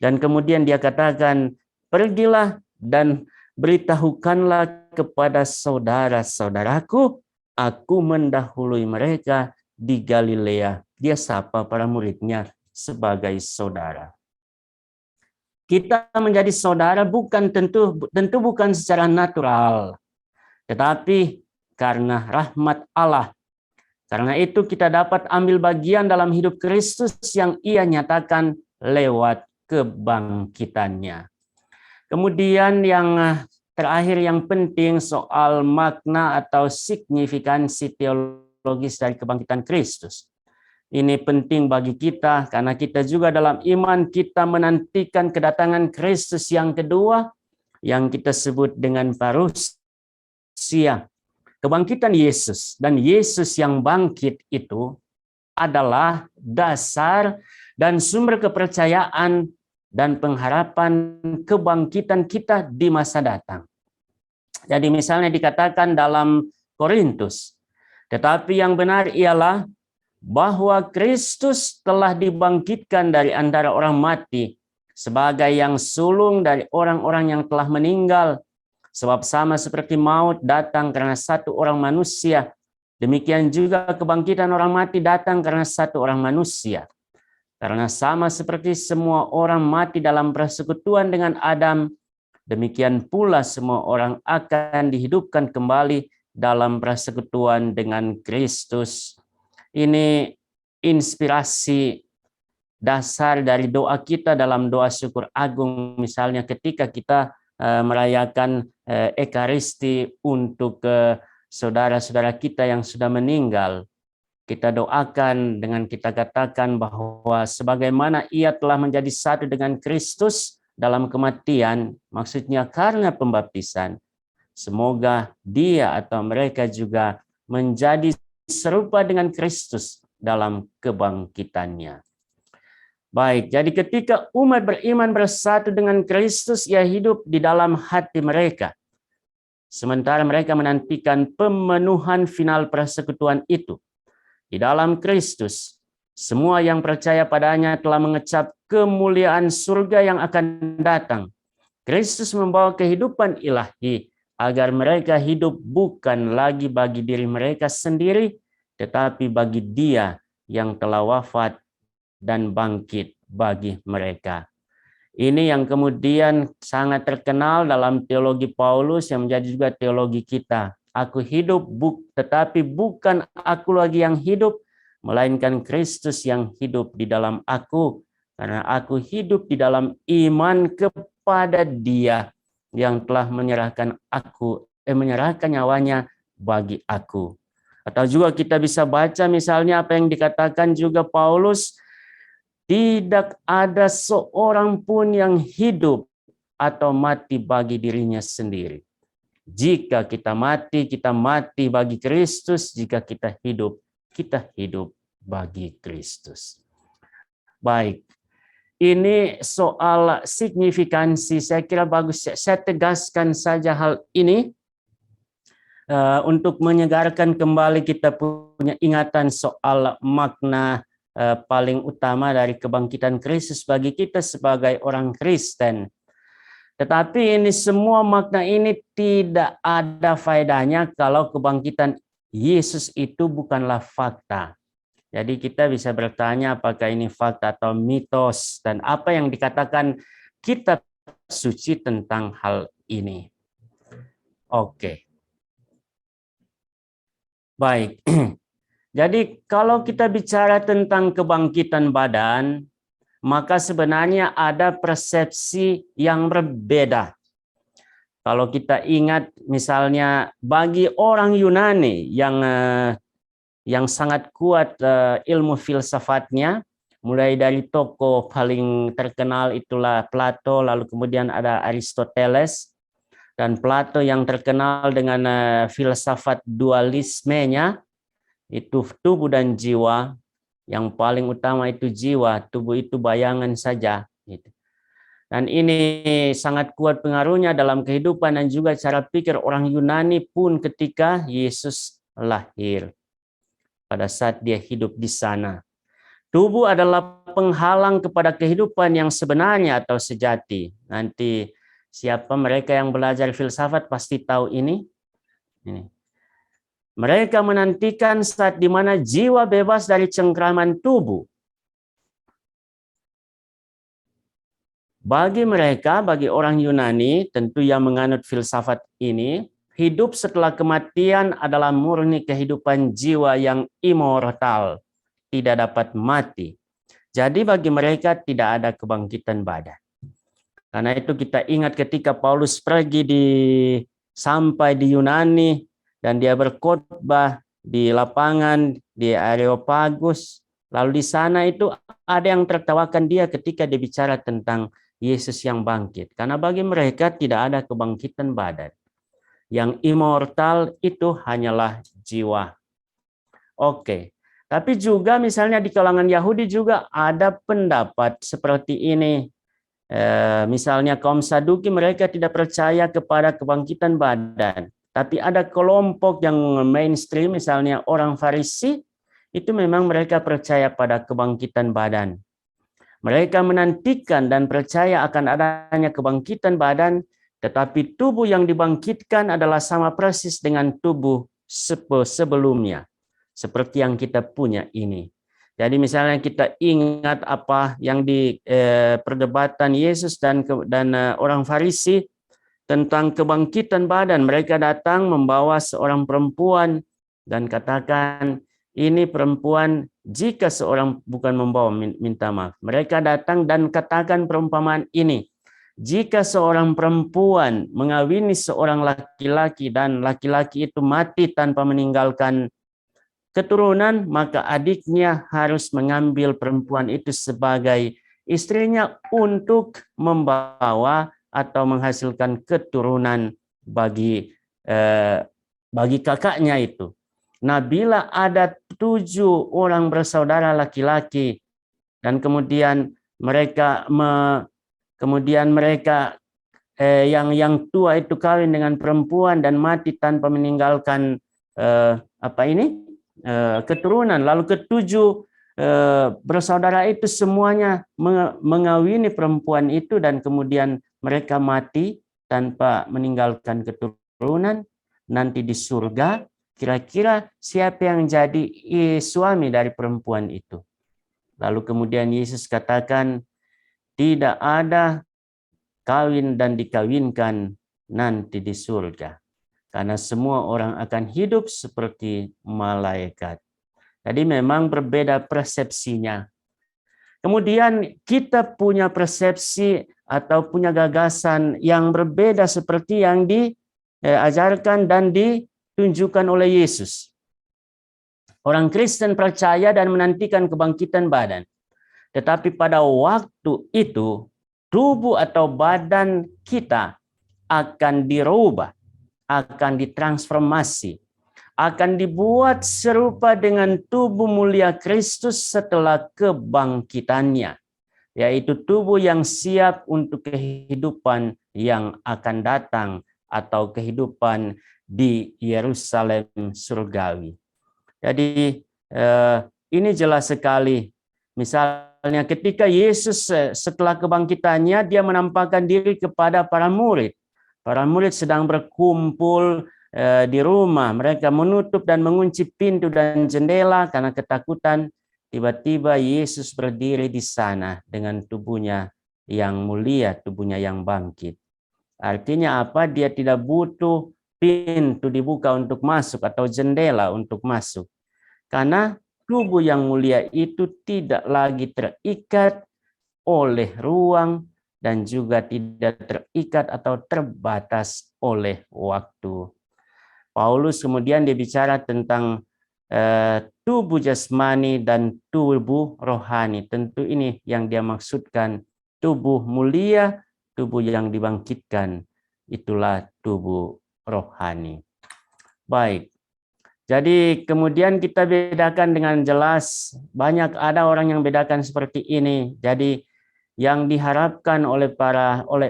dan kemudian Dia katakan, pergilah dan beritahukanlah kepada saudara-saudaraku, aku mendahului mereka di Galilea. Dia sapa para murid-Nya sebagai saudara. Kita menjadi saudara tentu bukan secara natural, tetapi karena rahmat Allah. Karena itu kita dapat ambil bagian dalam hidup Kristus yang Ia nyatakan lewat kebangkitannya. Kemudian yang terakhir yang penting soal makna atau signifikansi teologis dari kebangkitan Kristus. Ini penting bagi kita karena kita juga dalam iman kita menantikan kedatangan Kristus yang kedua yang kita sebut dengan parousia. Kebangkitan Yesus dan Yesus yang bangkit itu adalah dasar dan sumber kepercayaan dan pengharapan kebangkitan kita di masa datang. Jadi misalnya dikatakan dalam Korintus, tetapi yang benar ialah bahwa Kristus telah dibangkitkan dari antara orang mati sebagai yang sulung dari orang-orang yang telah meninggal. Sebab sama seperti maut datang karena satu orang manusia, demikian juga kebangkitan orang mati datang karena satu orang manusia. Karena sama seperti semua orang mati dalam persekutuan dengan Adam, demikian pula semua orang akan dihidupkan kembali dalam persekutuan dengan Kristus. Ini inspirasi dasar dari doa kita dalam doa syukur agung, misalnya ketika kita merayakan Ekaristi untuk saudara-saudara kita yang sudah meninggal. Kita doakan dengan kita katakan bahwa sebagaimana Ia telah menjadi satu dengan Kristus dalam kematian, maksudnya karena pembaptisan, semoga dia atau mereka juga menjadi serupa dengan Kristus dalam kebangkitannya. Baik, jadi ketika umat beriman bersatu dengan Kristus, Ia hidup di dalam hati mereka. Sementara mereka menantikan pemenuhan final persekutuan itu. Di dalam Kristus, semua yang percaya padanya telah mengecap kemuliaan surga yang akan datang. Kristus membawa kehidupan ilahi agar mereka hidup bukan lagi bagi diri mereka sendiri, tetapi bagi Dia yang telah wafat dan bangkit bagi mereka. Ini yang kemudian sangat terkenal dalam teologi Paulus yang menjadi juga teologi kita. Aku hidup, tetapi bukan aku lagi yang hidup, melainkan Kristus yang hidup di dalam aku. Karena aku hidup di dalam iman kepada Dia yang telah menyerahkan nyawanya bagi aku. Atau juga kita bisa baca misalnya apa yang dikatakan juga Paulus, tidak ada seorang pun yang hidup atau mati bagi dirinya sendiri. Jika kita mati bagi Kristus. Jika kita hidup bagi Kristus. Baik, ini soal signifikansi, saya kira bagus saya tegaskan saja hal ini untuk menyegarkan kembali kita punya ingatan soal makna paling utama dari kebangkitan Kristus bagi kita sebagai orang Kristen. Tetapi ini semua makna ini tidak ada faedahnya kalau kebangkitan Yesus itu bukanlah fakta. Jadi kita bisa bertanya apakah ini fakta atau mitos dan apa yang dikatakan kitab suci tentang hal ini. Oke. Baik. Jadi kalau kita bicara tentang kebangkitan badan, maka sebenarnya ada persepsi yang berbeda. Kalau kita ingat misalnya bagi orang Yunani yang sangat kuat ilmu filsafatnya, mulai dari tokoh paling terkenal itulah Plato, lalu kemudian ada Aristoteles, dan Plato yang terkenal dengan filsafat dualismenya, itu tubuh dan jiwa. Yang paling utama itu jiwa, tubuh itu bayangan saja. Dan ini sangat kuat pengaruhnya dalam kehidupan dan juga cara pikir orang Yunani pun ketika Yesus lahir. Pada saat dia hidup di sana. Tubuh adalah penghalang kepada kehidupan yang sebenarnya atau sejati. Nanti siapa mereka yang belajar filsafat pasti tahu ini. Mereka menantikan saat di mana jiwa bebas dari cengkraman tubuh. Bagi mereka, bagi orang Yunani, tentu yang menganut filsafat ini, hidup setelah kematian adalah murni kehidupan jiwa yang immortal, tidak dapat mati. Jadi bagi mereka tidak ada kebangkitan badan. Karena itu kita ingat ketika Paulus pergi sampai di Yunani dan dia berkhotbah di lapangan di Areopagus, lalu di sana itu ada yang tertawakan dia ketika dia bicara tentang Yesus yang bangkit. Karena bagi mereka tidak ada kebangkitan badan. Yang immortal itu hanyalah jiwa. Oke. Tapi juga misalnya di kalangan Yahudi juga ada pendapat seperti ini. Misalnya kaum Saduki mereka tidak percaya kepada kebangkitan badan. Tapi ada kelompok yang mainstream misalnya orang Farisi itu memang mereka percaya pada kebangkitan badan. Mereka menantikan dan percaya akan adanya kebangkitan badan, tetapi tubuh yang dibangkitkan adalah sama persis dengan tubuh sebelumnya, seperti yang kita punya ini. Jadi misalnya kita ingat apa yang di perdebatan Yesus dan orang Farisi tentang kebangkitan badan. Mereka datang membawa seorang perempuan dan katakan, ini perempuan, jika seorang bukan membawa, minta maaf. Mereka datang dan katakan perumpamaan ini. Jika seorang perempuan mengawini seorang laki-laki dan laki-laki itu mati tanpa meninggalkan keturunan, maka adiknya harus mengambil perempuan itu sebagai istrinya untuk membawa atau menghasilkan keturunan bagi kakaknya itu. Nah, bila ada 7 orang bersaudara laki-laki dan kemudian mereka yang tua itu kawin dengan perempuan dan mati tanpa meninggalkan keturunan, lalu ke-7 bersaudara itu semuanya mengawini perempuan itu dan kemudian mereka mati tanpa meninggalkan keturunan, nanti di surga kira-kira siapa yang jadi suami dari perempuan itu? Lalu kemudian Yesus katakan, tidak ada kawin dan dikawinkan nanti di surga. Karena semua orang akan hidup seperti malaikat. Jadi memang berbeda persepsinya. Kemudian kita punya persepsi atau punya gagasan yang berbeda seperti yang diajarkan dan ditunjukkan oleh Yesus. Orang Kristen percaya dan menantikan kebangkitan badan. Tetapi pada waktu itu, tubuh atau badan kita akan dirubah, akan ditransformasi. akan dibuat serupa dengan tubuh mulia Kristus setelah kebangkitannya, yaitu tubuh yang siap untuk kehidupan yang akan datang atau kehidupan di Yerusalem surgawi. Jadi ini jelas sekali. Misalnya ketika Yesus setelah kebangkitannya, dia menampakkan diri kepada para murid. Para murid sedang berkumpul di rumah. Mereka menutup dan mengunci pintu dan jendela karena ketakutan. Tiba-tiba Yesus berdiri di sana dengan tubuhnya yang mulia, tubuhnya yang bangkit. Artinya apa? Dia tidak butuh pintu dibuka untuk masuk atau jendela untuk masuk. Karena tubuh yang mulia itu tidak lagi terikat oleh ruang dan juga tidak terikat atau terbatas oleh waktu. Paulus kemudian dia bicara tentang tubuh jasmani dan tubuh rohani. Tentu ini yang dia maksudkan, tubuh mulia, tubuh yang dibangkitkan, itulah tubuh rohani. Baik. Jadi kemudian kita bedakan dengan jelas, banyak ada orang yang bedakan seperti ini. Jadi yang diharapkan oleh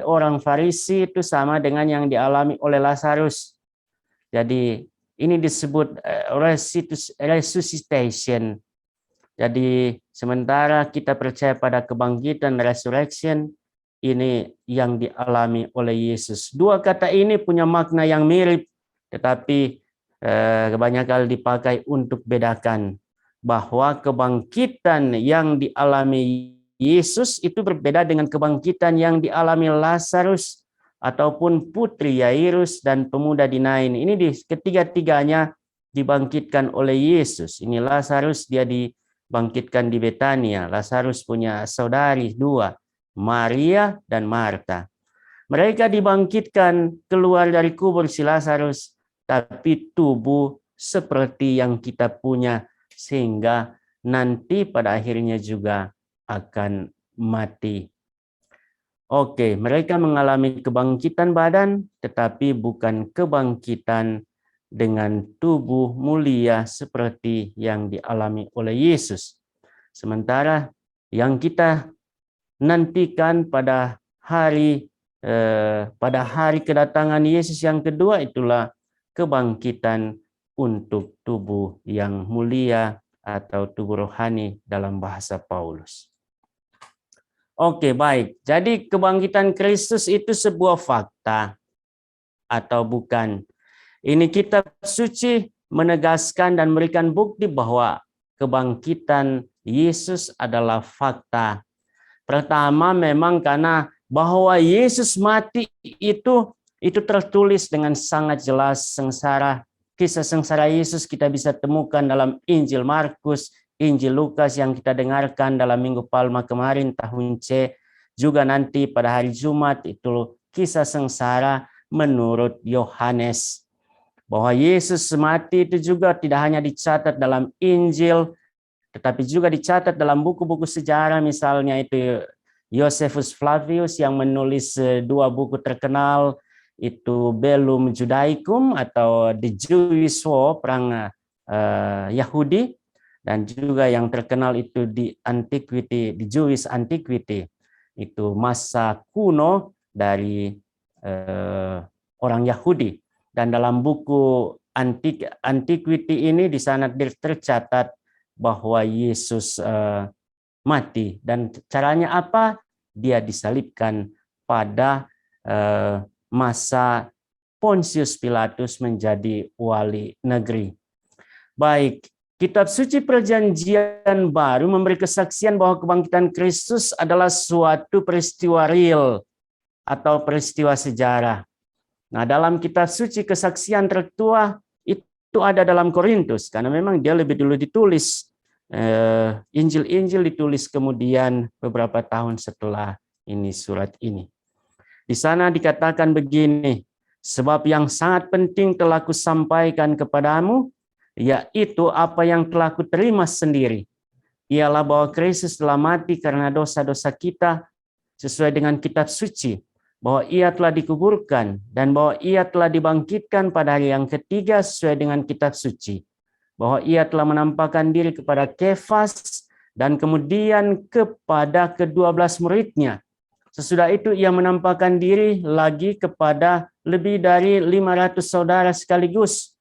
orang Farisi itu sama dengan yang dialami oleh Lazarus. Jadi ini disebut resuscitation. Jadi sementara kita percaya pada kebangkitan, resurrection, ini yang dialami oleh Yesus. Dua kata ini punya makna yang mirip, tetapi banyak kali dipakai untuk bedakan bahwa kebangkitan yang dialami Yesus itu berbeda dengan kebangkitan yang dialami Lazarus ataupun putri Yairus dan pemuda di Nain. Ini ketiga-tiganya dibangkitkan oleh Yesus. Ini Lazarus dia dibangkitkan di Betania. Lazarus punya saudari dua, Maria dan Marta. Mereka dibangkitkan keluar dari kubur si Lazarus, tapi tubuh seperti yang kita punya, sehingga nanti pada akhirnya juga akan mati. Oke, mereka mengalami kebangkitan badan, tetapi bukan kebangkitan dengan tubuh mulia seperti yang dialami oleh Yesus. Sementara yang kita nantikan pada hari kedatangan Yesus yang kedua itulah kebangkitan untuk tubuh yang mulia atau tubuh rohani dalam bahasa Paulus. Oke, baik. Jadi kebangkitan Kristus itu sebuah fakta atau bukan? Ini kitab suci menegaskan dan memberikan bukti bahwa kebangkitan Yesus adalah fakta. Pertama memang karena bahwa Yesus mati itu tertulis dengan sangat jelas. Kisah sengsara Yesus kita bisa temukan dalam Injil Markus, Injil Lukas yang kita dengarkan dalam Minggu Palma kemarin tahun C, juga nanti pada hari Jumat itu kisah sengsara menurut Yohanes. Bahwa Yesus mati itu juga tidak hanya dicatat dalam Injil, tetapi juga dicatat dalam buku-buku sejarah, misalnya itu Josephus Flavius yang menulis dua buku terkenal, itu Bellum Judaicum atau The Jewish War, perang Yahudi, dan juga yang terkenal itu di Antiquity, The Jewish Antiquity, itu masa kuno dari orang Yahudi. Dan dalam buku Antiquity ini di sana tercatat bahwa Yesus mati, dan caranya apa? Dia disalibkan pada masa Pontius Pilatus menjadi wali negeri. Baik, kitab suci Perjanjian Baru memberi kesaksian bahwa kebangkitan Kristus adalah suatu peristiwa real atau peristiwa sejarah. Nah, dalam kitab suci kesaksian tertua itu ada dalam Korintus, karena memang dia lebih dulu ditulis. Injil-Injil ditulis kemudian beberapa tahun setelah ini surat ini. Di sana dikatakan begini, sebab yang sangat penting telah kusampaikan kepadamu, yaitu apa yang telah kuterima sendiri, ialah bahwa Kristus telah mati karena dosa-dosa kita sesuai dengan kitab suci, bahwa ia telah dikuburkan dan bahwa ia telah dibangkitkan pada hari yang ketiga sesuai dengan kitab suci, bahwa ia telah menampakkan diri kepada Kefas dan kemudian kepada ke-12 muridnya. Sesudah itu ia menampakkan diri lagi kepada lebih dari 500 saudara sekaligus.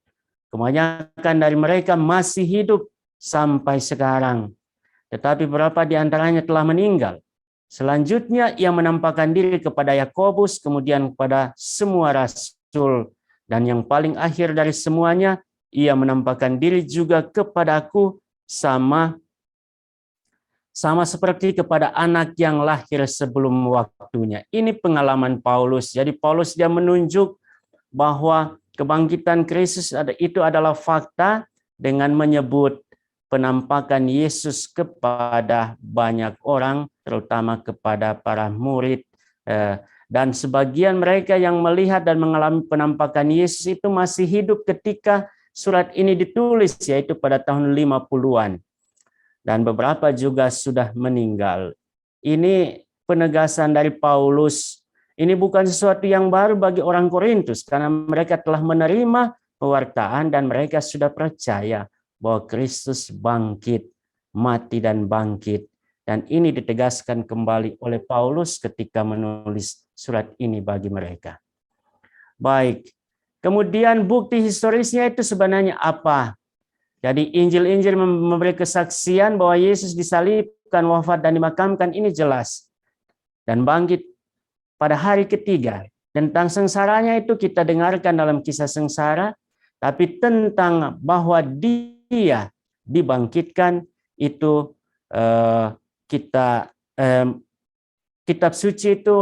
Kebanyakan dari mereka masih hidup sampai sekarang, tetapi beberapa di antaranya telah meninggal. Selanjutnya ia menampakkan diri kepada Yakobus, kemudian kepada semua rasul, dan yang paling akhir dari semuanya, ia menampakkan diri juga kepadaku sama seperti kepada anak yang lahir sebelum waktunya. Ini pengalaman Paulus. Jadi Paulus dia menunjuk bahwa kebangkitan Kristus itu adalah fakta dengan menyebut penampakan Yesus kepada banyak orang, terutama kepada para murid. Dan sebagian mereka yang melihat dan mengalami penampakan Yesus itu masih hidup ketika surat ini ditulis, yaitu pada tahun 50-an. Dan beberapa juga sudah meninggal. Ini penegasan dari Paulus. Ini bukan sesuatu yang baru bagi orang Korintus, karena mereka telah menerima pewartaan dan mereka sudah percaya bahwa Kristus bangkit, mati dan bangkit. Dan ini ditegaskan kembali oleh Paulus ketika menulis surat ini bagi mereka. Baik, kemudian bukti historisnya itu sebenarnya apa? Jadi Injil-Injil memberi kesaksian bahwa Yesus disalibkan, wafat dan dimakamkan, ini jelas. Dan bangkit pada hari ketiga. Tentang sengsaranya itu kita dengarkan dalam kisah sengsara, tapi tentang bahwa dia dibangkitkan itu kitab suci itu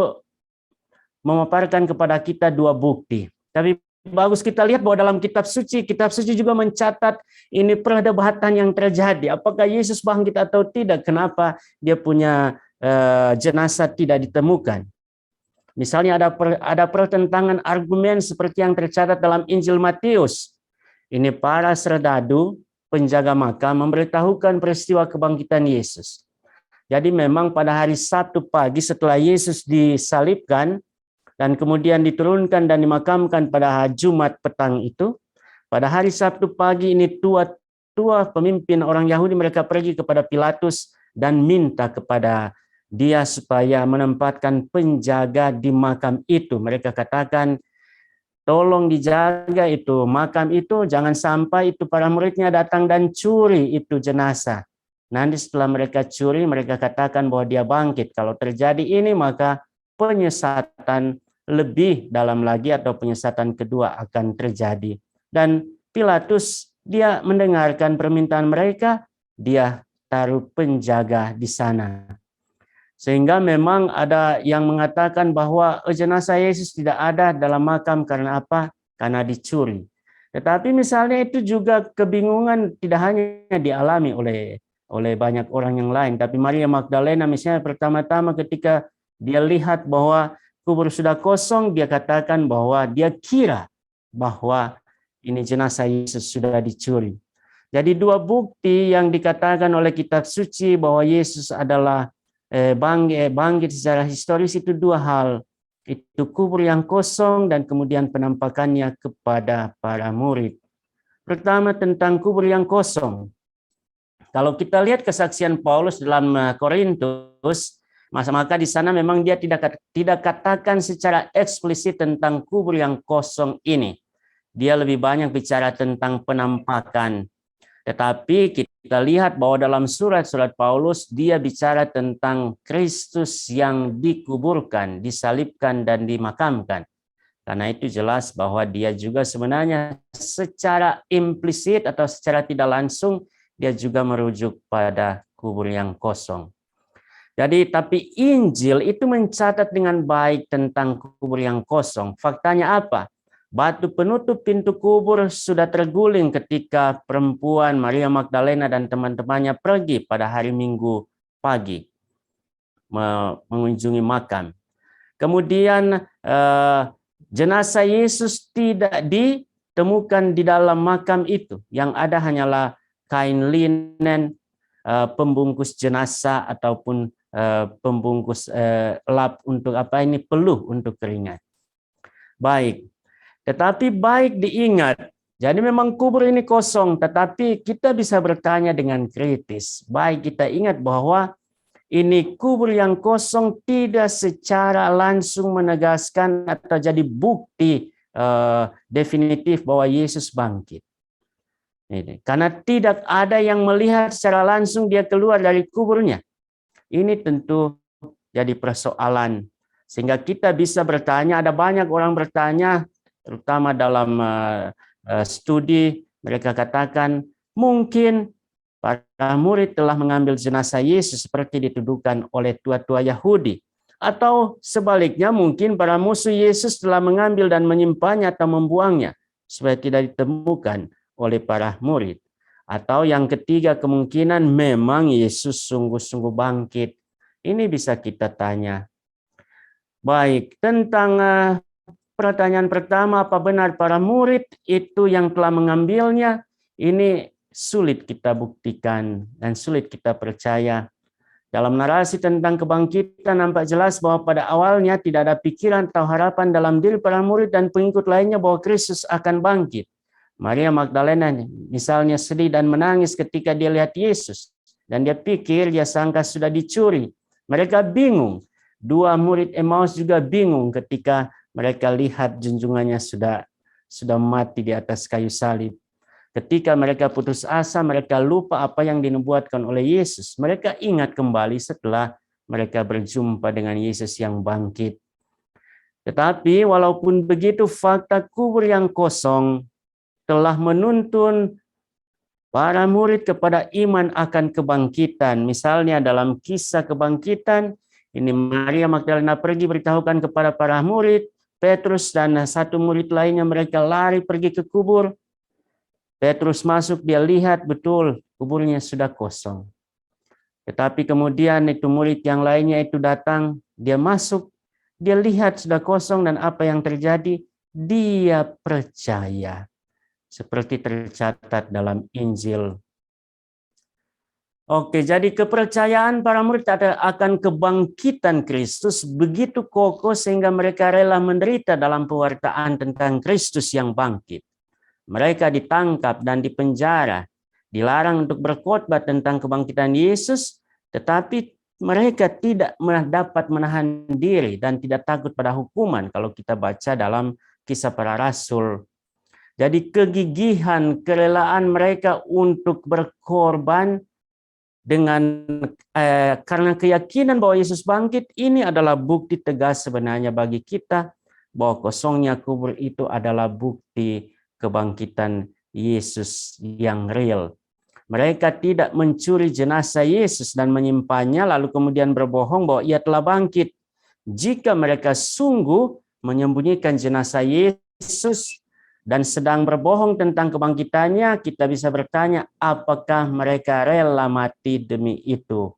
memaparkan kepada kita dua bukti. Tapi bagus kita lihat bahwa dalam kitab suci juga mencatat ini perdebatan yang terjadi. Apakah Yesus bangkit atau tidak? Kenapa dia punya jenazah tidak ditemukan? Misalnya ada pertentangan argumen seperti yang tercatat dalam Injil Matius. Ini para serdadu, penjaga makam memberitahukan peristiwa kebangkitan Yesus. Jadi memang pada hari Sabtu pagi setelah Yesus disalibkan, dan kemudian diturunkan dan dimakamkan pada Jumat petang itu, pada hari Sabtu pagi ini tua pemimpin orang Yahudi mereka pergi kepada Pilatus dan minta kepada dia supaya menempatkan penjaga di makam itu. Mereka katakan, tolong dijaga itu makam itu, jangan sampai itu para muridnya datang dan curi itu jenazah. Nanti setelah mereka curi, mereka katakan bahwa dia bangkit. Kalau terjadi ini, maka penyesatan lebih dalam lagi atau penyesatan kedua akan terjadi. Dan Pilatus dia mendengarkan permintaan mereka, dia taruh penjaga di sana. Sehingga memang ada yang mengatakan bahwa jenazah Yesus tidak ada dalam makam karena apa? Karena dicuri. Tetapi misalnya itu juga kebingungan tidak hanya dialami oleh banyak orang yang lain, tapi Maria Magdalena misalnya pertama-tama ketika dia lihat bahwa kubur sudah kosong, dia katakan bahwa dia kira bahwa ini jenazah Yesus sudah dicuri. Jadi dua bukti yang dikatakan oleh kitab suci bahwa Yesus adalah bangkit secara historis itu dua hal. Itu kubur yang kosong dan kemudian penampakannya kepada para murid. Pertama tentang kubur yang kosong. Kalau kita lihat kesaksian Paulus dalam Korintus, maka di sana memang dia tidak katakan secara eksplisit tentang kubur yang kosong ini. Dia lebih banyak bicara tentang penampakan. Tetapi kita lihat bahwa dalam surat-surat Paulus dia bicara tentang Kristus yang dikuburkan, disalibkan dan dimakamkan. Karena itu jelas bahwa dia juga sebenarnya secara implisit atau secara tidak langsung dia juga merujuk pada kubur yang kosong. Jadi tapi Injil itu mencatat dengan baik tentang kubur yang kosong. Faktanya apa? Batu penutup pintu kubur sudah terguling ketika perempuan Maria Magdalena dan teman-temannya pergi pada hari Minggu pagi mengunjungi makam. Kemudian jenazah Yesus tidak ditemukan di dalam makam itu. Yang ada hanyalah kain linen, pembungkus jenazah ataupun pembungkus lap untuk apa ini, peluh untuk keringat. Baik, tetapi baik diingat, jadi memang kubur ini kosong, tetapi kita bisa bertanya dengan kritis. Baik kita ingat bahwa ini kubur yang kosong tidak secara langsung menegaskan atau jadi bukti definitif bahwa Yesus bangkit. Ini, karena tidak ada yang melihat secara langsung dia keluar dari kuburnya. Ini tentu jadi persoalan. Sehingga kita bisa bertanya, ada banyak orang bertanya, terutama dalam studi, mereka katakan mungkin para murid telah mengambil jenazah Yesus seperti dituduhkan oleh tua-tua Yahudi. Atau sebaliknya mungkin para musuh Yesus telah mengambil dan menyimpannya atau membuangnya supaya tidak ditemukan oleh para murid. Atau yang ketiga kemungkinan memang Yesus sungguh-sungguh bangkit. Ini bisa kita tanya. Baik, tentang pertanyaan pertama, apa benar para murid itu yang telah mengambilnya? Ini sulit kita buktikan dan sulit kita percaya. Dalam narasi tentang kebangkitan nampak jelas bahwa pada awalnya tidak ada pikiran atau harapan dalam diri para murid dan pengikut lainnya bahwa Kristus akan bangkit. Maria Magdalena misalnya sedih dan menangis ketika dia lihat Yesus. Dan dia pikir, dia sangka sudah dicuri. Mereka bingung. Dua murid Emmaus juga bingung ketika mereka lihat junjungannya sudah mati di atas kayu salib. Ketika mereka putus asa, mereka lupa apa yang dinubuatkan oleh Yesus. Mereka ingat kembali setelah mereka berjumpa dengan Yesus yang bangkit. Tetapi walaupun begitu, fakta kubur yang kosong telah menuntun para murid kepada iman akan kebangkitan. Misalnya dalam kisah kebangkitan, ini Maria Magdalena pergi beritahukan kepada para murid, Petrus dan satu murid lainnya mereka lari pergi ke kubur. Petrus masuk, dia lihat betul kuburnya sudah kosong. Tetapi kemudian itu murid yang lainnya itu datang, dia masuk, dia lihat sudah kosong dan apa yang terjadi? Dia percaya. Seperti tercatat dalam Injil. Oke, jadi kepercayaan para murid akan kebangkitan Kristus begitu kokoh sehingga mereka rela menderita dalam pewartaan tentang Kristus yang bangkit. Mereka ditangkap dan dipenjara, dilarang untuk berkhotbah tentang kebangkitan Yesus, tetapi mereka tidak dapat menahan diri dan tidak takut pada hukuman kalau kita baca dalam Kisah Para Rasul. Jadi kegigihan, kerelaan mereka untuk berkorban dengan karena keyakinan bahwa Yesus bangkit, ini adalah bukti tegas sebenarnya bagi kita bahwa kosongnya kubur itu adalah bukti kebangkitan Yesus yang real. Mereka tidak mencuri jenazah Yesus dan menyimpannya lalu kemudian berbohong bahwa ia telah bangkit. Jika mereka sungguh menyembunyikan jenazah Yesus dan sedang berbohong tentang kebangkitannya, kita bisa bertanya, apakah mereka rela mati demi itu?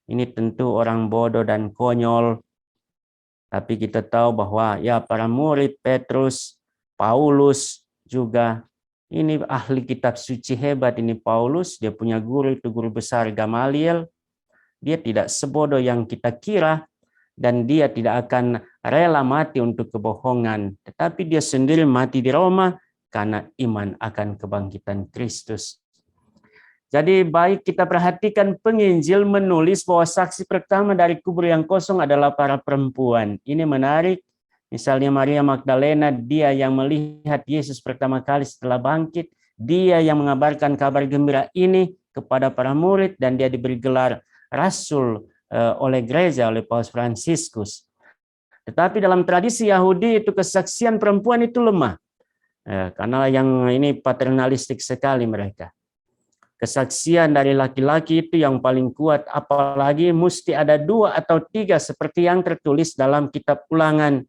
Ini tentu orang bodoh dan konyol. Tapi kita tahu bahwa ya para murid Petrus, Paulus juga, ini ahli kitab suci hebat ini Paulus, dia punya guru itu guru besar Gamaliel. Dia tidak sebodoh yang kita kira dan dia tidak akan rela mati untuk kebohongan, tetapi dia sendiri mati di Roma karena iman akan kebangkitan Kristus. Jadi baik kita perhatikan penginjil menulis bahwa saksi pertama dari kubur yang kosong adalah para perempuan. Ini menarik. Misalnya Maria Magdalena, dia yang melihat Yesus pertama kali setelah bangkit, dia yang mengabarkan kabar gembira ini kepada para murid dan dia diberi gelar rasul oleh gereja, oleh Paus Fransiskus. Tetapi dalam tradisi Yahudi itu kesaksian perempuan itu lemah. Karena yang ini paternalistik sekali mereka. Kesaksian dari laki-laki itu yang paling kuat, apalagi mesti ada 2 atau 3 seperti yang tertulis dalam kitab Ulangan.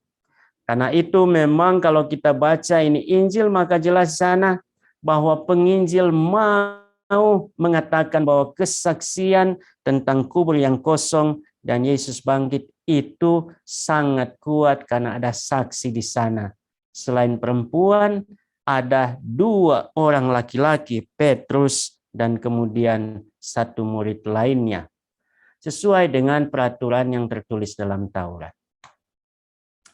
Karena itu memang kalau kita baca ini Injil maka jelas sana bahwa penginjil mau mengatakan bahwa kesaksian tentang kubur yang kosong dan Yesus bangkit itu sangat kuat karena ada saksi di sana. Selain perempuan, ada 2 orang laki-laki, Petrus dan kemudian 1 murid lainnya. sesuai dengan peraturan yang tertulis dalam Taurat.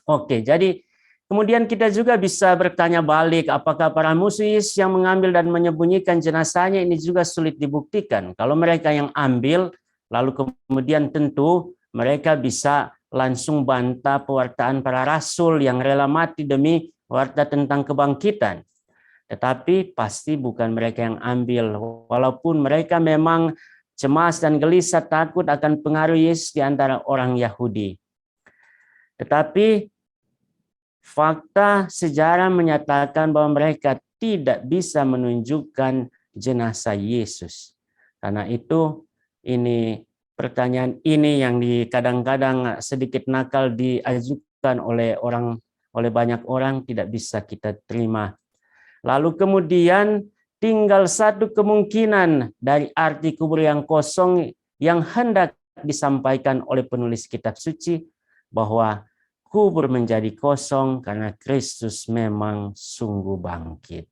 Oke, jadi kemudian kita juga bisa bertanya balik, apakah para musyis yang mengambil dan menyembunyikan jenazahnya ini juga sulit dibuktikan? Kalau mereka yang ambil, lalu kemudian tentu mereka bisa langsung bantah pewartaan para rasul yang rela mati demi warta tentang kebangkitan. Tetapi pasti bukan mereka yang ambil, walaupun mereka memang cemas dan gelisah takut akan pengaruh Yesus di antara orang Yahudi. Tetapi fakta sejarah menyatakan bahwa mereka tidak bisa menunjukkan jenazah Yesus. Karena itu ini pertanyaan ini yang kadang-kadang sedikit nakal diajukan oleh banyak orang, tidak bisa kita terima. Lalu kemudian tinggal satu kemungkinan dari arti kubur yang kosong yang hendak disampaikan oleh penulis kitab suci, bahwa kubur menjadi kosong karena Kristus memang sungguh bangkit.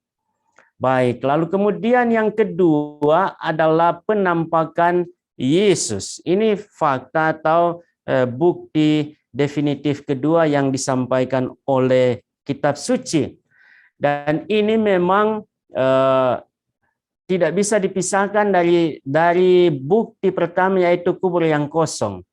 Baik, lalu kemudian yang kedua adalah penampakan Yesus. Ini fakta atau bukti definitif kedua yang disampaikan oleh kitab suci. Dan ini memang tidak bisa dipisahkan dari bukti pertama, yaitu kubur yang kosong.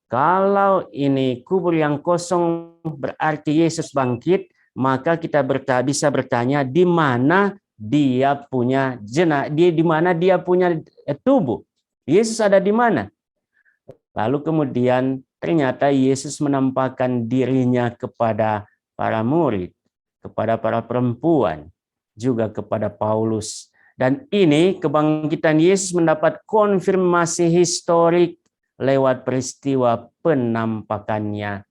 Kalau ini kubur yang kosong berarti Yesus bangkit, maka kita bisa bertanya di mana dia punya di mana dia punya tubuh. Yesus ada di mana? Lalu kemudian ternyata Yesus menampakkan dirinya kepada para murid, kepada para perempuan, juga kepada Paulus. Dan ini kebangkitan Yesus mendapat konfirmasi historik lewat peristiwa penampakannya.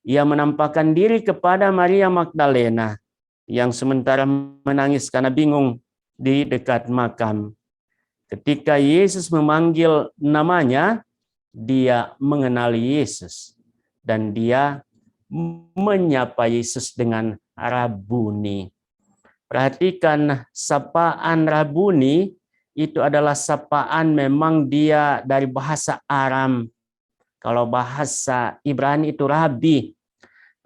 Ia menampakkan diri kepada Maria Magdalena yang sementara menangis karena bingung di dekat makam. Ketika Yesus memanggil namanya, dia mengenali Yesus dan dia menyapa Yesus dengan Rabuni. Perhatikan sapaan Rabuni itu adalah sapaan memang dia dari bahasa Aram. Kalau bahasa Ibrani itu Rabi.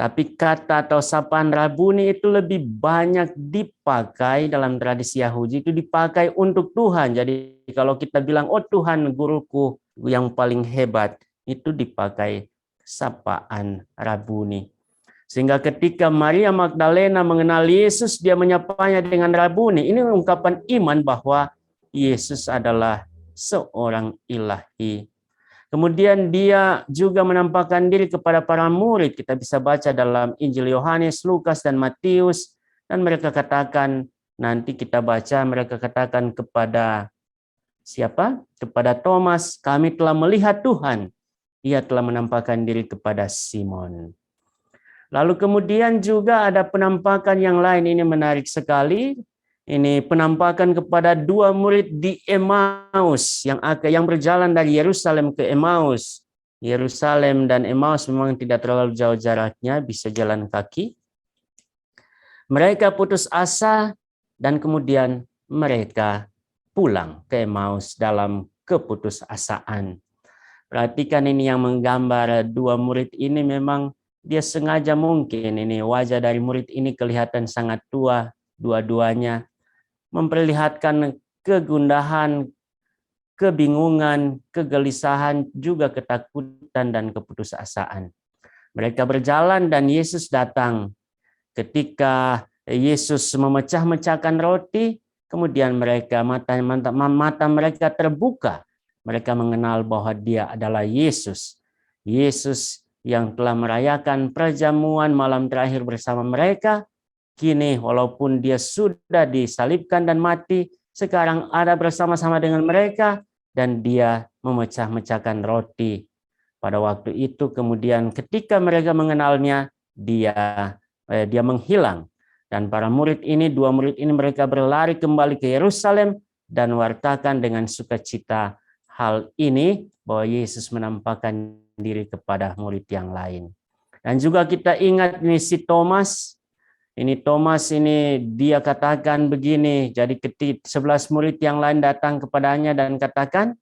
Tapi kata atau sapaan Rabuni itu lebih banyak dipakai dalam tradisi Yahudi, itu dipakai untuk Tuhan. Jadi kalau kita bilang, oh Tuhan guruku yang paling hebat, itu dipakai sapaan Rabuni. Sehingga ketika Maria Magdalena mengenal Yesus, dia menyapanya dengan Rabuni. Ini ungkapan iman bahwa Yesus adalah seorang ilahi. Kemudian dia juga menampakkan diri kepada para murid. Kita bisa baca dalam Injil Yohanes, Lukas, dan Matius. Dan mereka katakan, nanti kita baca, mereka katakan kepada siapa? Kepada Thomas, kami telah melihat Tuhan. Ia telah menampakkan diri kepada Simon. Lalu kemudian juga ada penampakan yang lain, ini menarik sekali. Ini penampakan kepada dua murid di Emmaus yang berjalan dari Yerusalem ke Emmaus. Yerusalem dan Emmaus memang tidak terlalu jauh jaraknya, bisa jalan kaki. Mereka putus asa dan kemudian mereka pulang ke Emmaus dalam keputusasaan. Perhatikan ini yang menggambar dua murid ini, memang dia sengaja mungkin ini wajah dari murid ini kelihatan sangat tua, dua-duanya memperlihatkan kegundahan, kebingungan, kegelisahan, juga ketakutan dan keputusasaan. Mereka berjalan dan Yesus datang. Ketika Yesus memecah-mecahkan roti, kemudian mata mereka terbuka. Mereka mengenal bahwa dia adalah Yesus. Yesus yang telah merayakan perjamuan malam terakhir bersama mereka, kini walaupun dia sudah disalibkan dan mati, sekarang ada bersama-sama dengan mereka dan dia memecah-mecahkan roti. Pada waktu itu kemudian ketika mereka mengenalnya, dia menghilang. Dan para murid ini, dua murid ini, mereka berlari kembali ke Yerusalem dan wartakan dengan sukacita hal ini, bahwa Yesus menampakkan diri kepada murid yang lain. Dan juga kita ingat ini si Thomas. Ini Thomas ini dia katakan begini, jadi ketika 11 murid yang lain datang kepadanya dan katakan,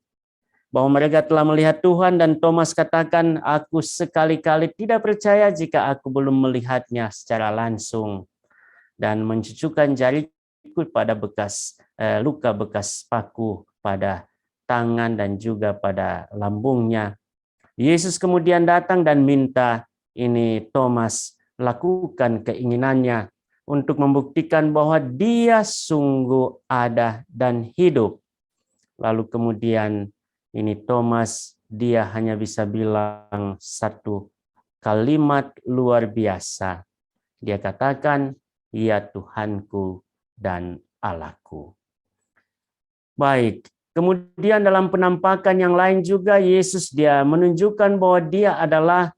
bahwa mereka telah melihat Tuhan, dan Thomas katakan, aku sekali-kali tidak percaya jika aku belum melihatnya secara langsung dan mencucukkan jariku pada luka bekas paku pada tangan dan juga pada lambungnya. Yesus kemudian datang dan minta ini Thomas lakukan keinginannya untuk membuktikan bahwa dia sungguh ada dan hidup. Lalu kemudian ini Thomas, dia hanya bisa bilang satu kalimat luar biasa. Dia katakan, ya Tuhanku dan Allahku. Baik, kemudian dalam penampakan yang lain juga Yesus dia menunjukkan bahwa dia adalah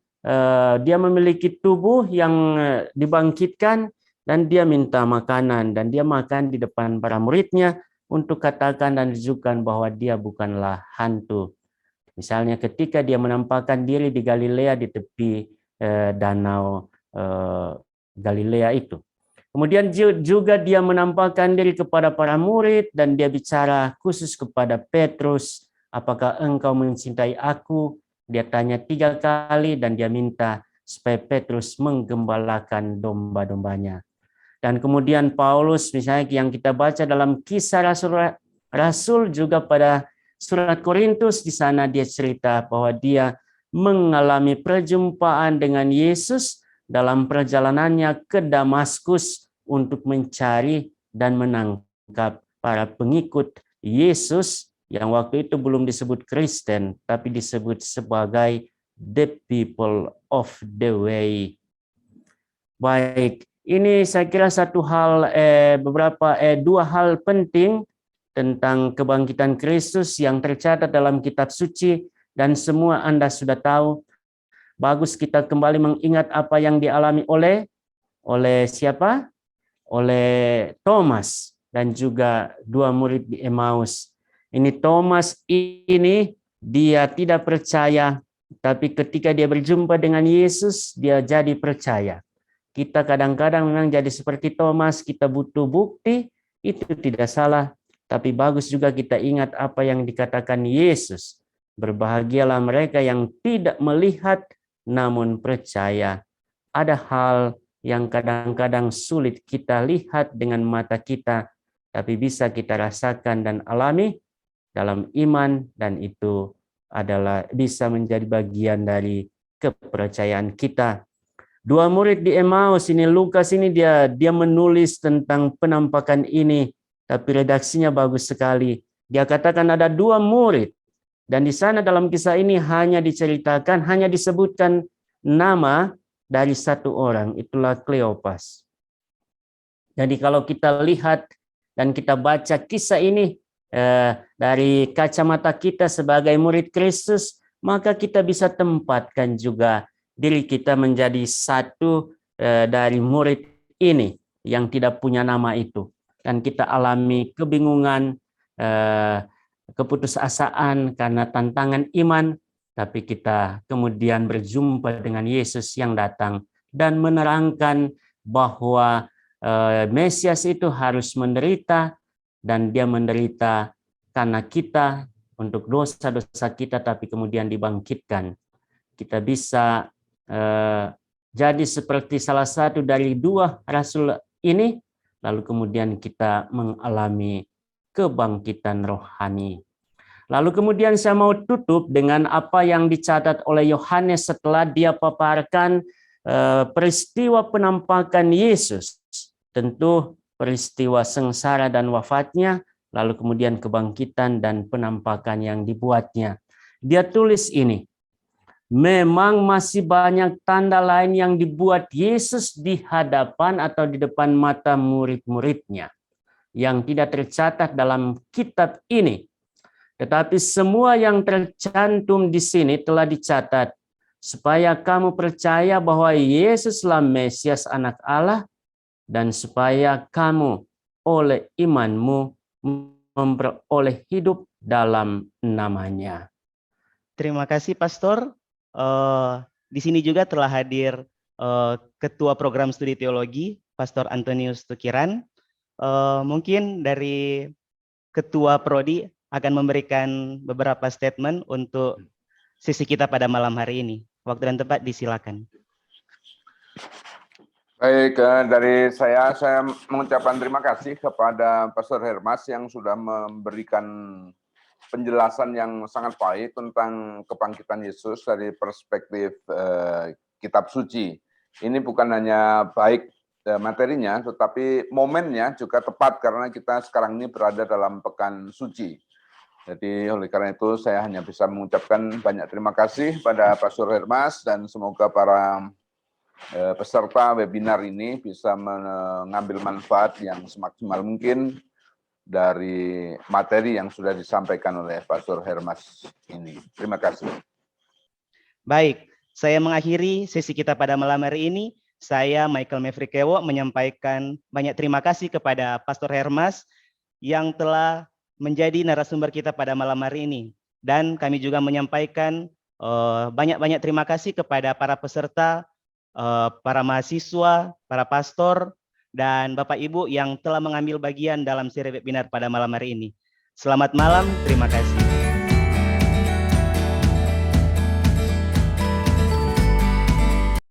dia memiliki tubuh yang dibangkitkan, dan dia minta makanan, dan dia makan di depan para muridnya untuk katakan dan tunjukkan bahwa dia bukanlah hantu. Misalnya ketika dia menampakkan diri di Galilea di tepi danau Galilea itu. Kemudian juga dia menampakkan diri kepada para murid, dan dia bicara khusus kepada Petrus, apakah engkau mencintai aku? Dia tanya 3 kali, dan dia minta supaya Petrus menggembalakan domba-dombanya. Dan kemudian Paulus misalnya yang kita baca dalam Kisah Rasul juga pada surat Korintus, di sana dia cerita bahwa dia mengalami perjumpaan dengan Yesus dalam perjalanannya ke Damaskus untuk mencari dan menangkap para pengikut Yesus yang waktu itu belum disebut Kristen, tapi disebut sebagai the people of the way. Baik, ini saya kira satu hal, dua hal penting tentang kebangkitan Kristus yang tercatat dalam kitab suci, dan semua Anda sudah tahu. Bagus kita kembali mengingat apa yang dialami oleh siapa? Oleh Thomas dan juga 2 murid di Emmaus. Ini Thomas ini dia tidak percaya, tapi ketika dia berjumpa dengan Yesus, dia jadi percaya. Kita kadang-kadang memang jadi seperti Thomas, kita butuh bukti, itu tidak salah. Tapi bagus juga kita ingat apa yang dikatakan Yesus. Berbahagialah mereka yang tidak melihat namun percaya. Ada hal yang kadang-kadang sulit kita lihat dengan mata kita, tapi bisa kita rasakan dan alami dalam iman, dan itu adalah bisa menjadi bagian dari kepercayaan kita. 2 murid di Emmaus ini, Lukas ini dia menulis tentang penampakan ini, tapi redaksinya bagus sekali. Dia katakan ada 2 murid, dan di sana dalam kisah ini hanya diceritakan, hanya disebutkan nama dari 1 orang, itulah Kleopas. Jadi kalau kita lihat dan kita baca kisah ini dari kacamata kita sebagai murid Kristus, maka kita bisa tempatkan juga diri kita menjadi satu dari murid ini yang tidak punya nama itu. Dan kita alami kebingungan, keputusasaan karena tantangan iman, tapi kita kemudian berjumpa dengan Yesus yang datang dan menerangkan bahwa Mesias itu harus menderita, dan dia menderita karena kita, untuk dosa-dosa kita, tapi kemudian dibangkitkan. Kita bisa jadi seperti salah satu dari 2 rasul ini, lalu kemudian kita mengalami kebangkitan rohani. Lalu kemudian saya mau tutup dengan apa yang dicatat oleh Yohanes setelah dia paparkan peristiwa penampakan Yesus. Tentu peristiwa sengsara dan wafatnya, lalu kemudian kebangkitan dan penampakan yang dibuatnya. Dia tulis ini, memang masih banyak tanda lain yang dibuat Yesus di hadapan atau di depan mata murid-muridnya yang tidak tercatat dalam kitab ini. Tetapi semua yang tercantum di sini telah dicatat supaya kamu percaya bahwa Yesuslah Mesias Anak Allah, dan supaya kamu oleh imanmu memperoleh hidup dalam namanya. Terima kasih Pastor. Di sini juga telah hadir Ketua Program Studi Teologi, Pastor Antonius Tukiran. Mungkin dari Ketua Prodi akan memberikan beberapa statement untuk sesi kita pada malam hari ini. Waktu dan tempat disilakan. Baik, dari saya mengucapkan terima kasih kepada Pastor Hermas yang sudah memberikan penjelasan yang sangat baik tentang kebangkitan Yesus dari perspektif kitab suci. Ini bukan hanya baik materinya, tetapi momennya juga tepat karena kita sekarang ini berada dalam pekan suci. Jadi oleh karena itu saya hanya bisa mengucapkan banyak terima kasih pada Pastor Hermas dan semoga para peserta webinar ini bisa mengambil manfaat yang semaksimal mungkin dari materi yang sudah disampaikan oleh Pastor Hermas ini. Terima kasih. Baik, saya mengakhiri sesi kita pada malam hari ini. Saya Michael Mefrikewo menyampaikan banyak terima kasih kepada Pastor Hermas yang telah menjadi narasumber kita pada malam hari ini. Dan kami juga menyampaikan banyak-banyak terima kasih kepada para peserta, para mahasiswa, para pastor, dan Bapak Ibu yang telah mengambil bagian dalam seri webinar pada malam hari ini. Selamat malam, terima kasih.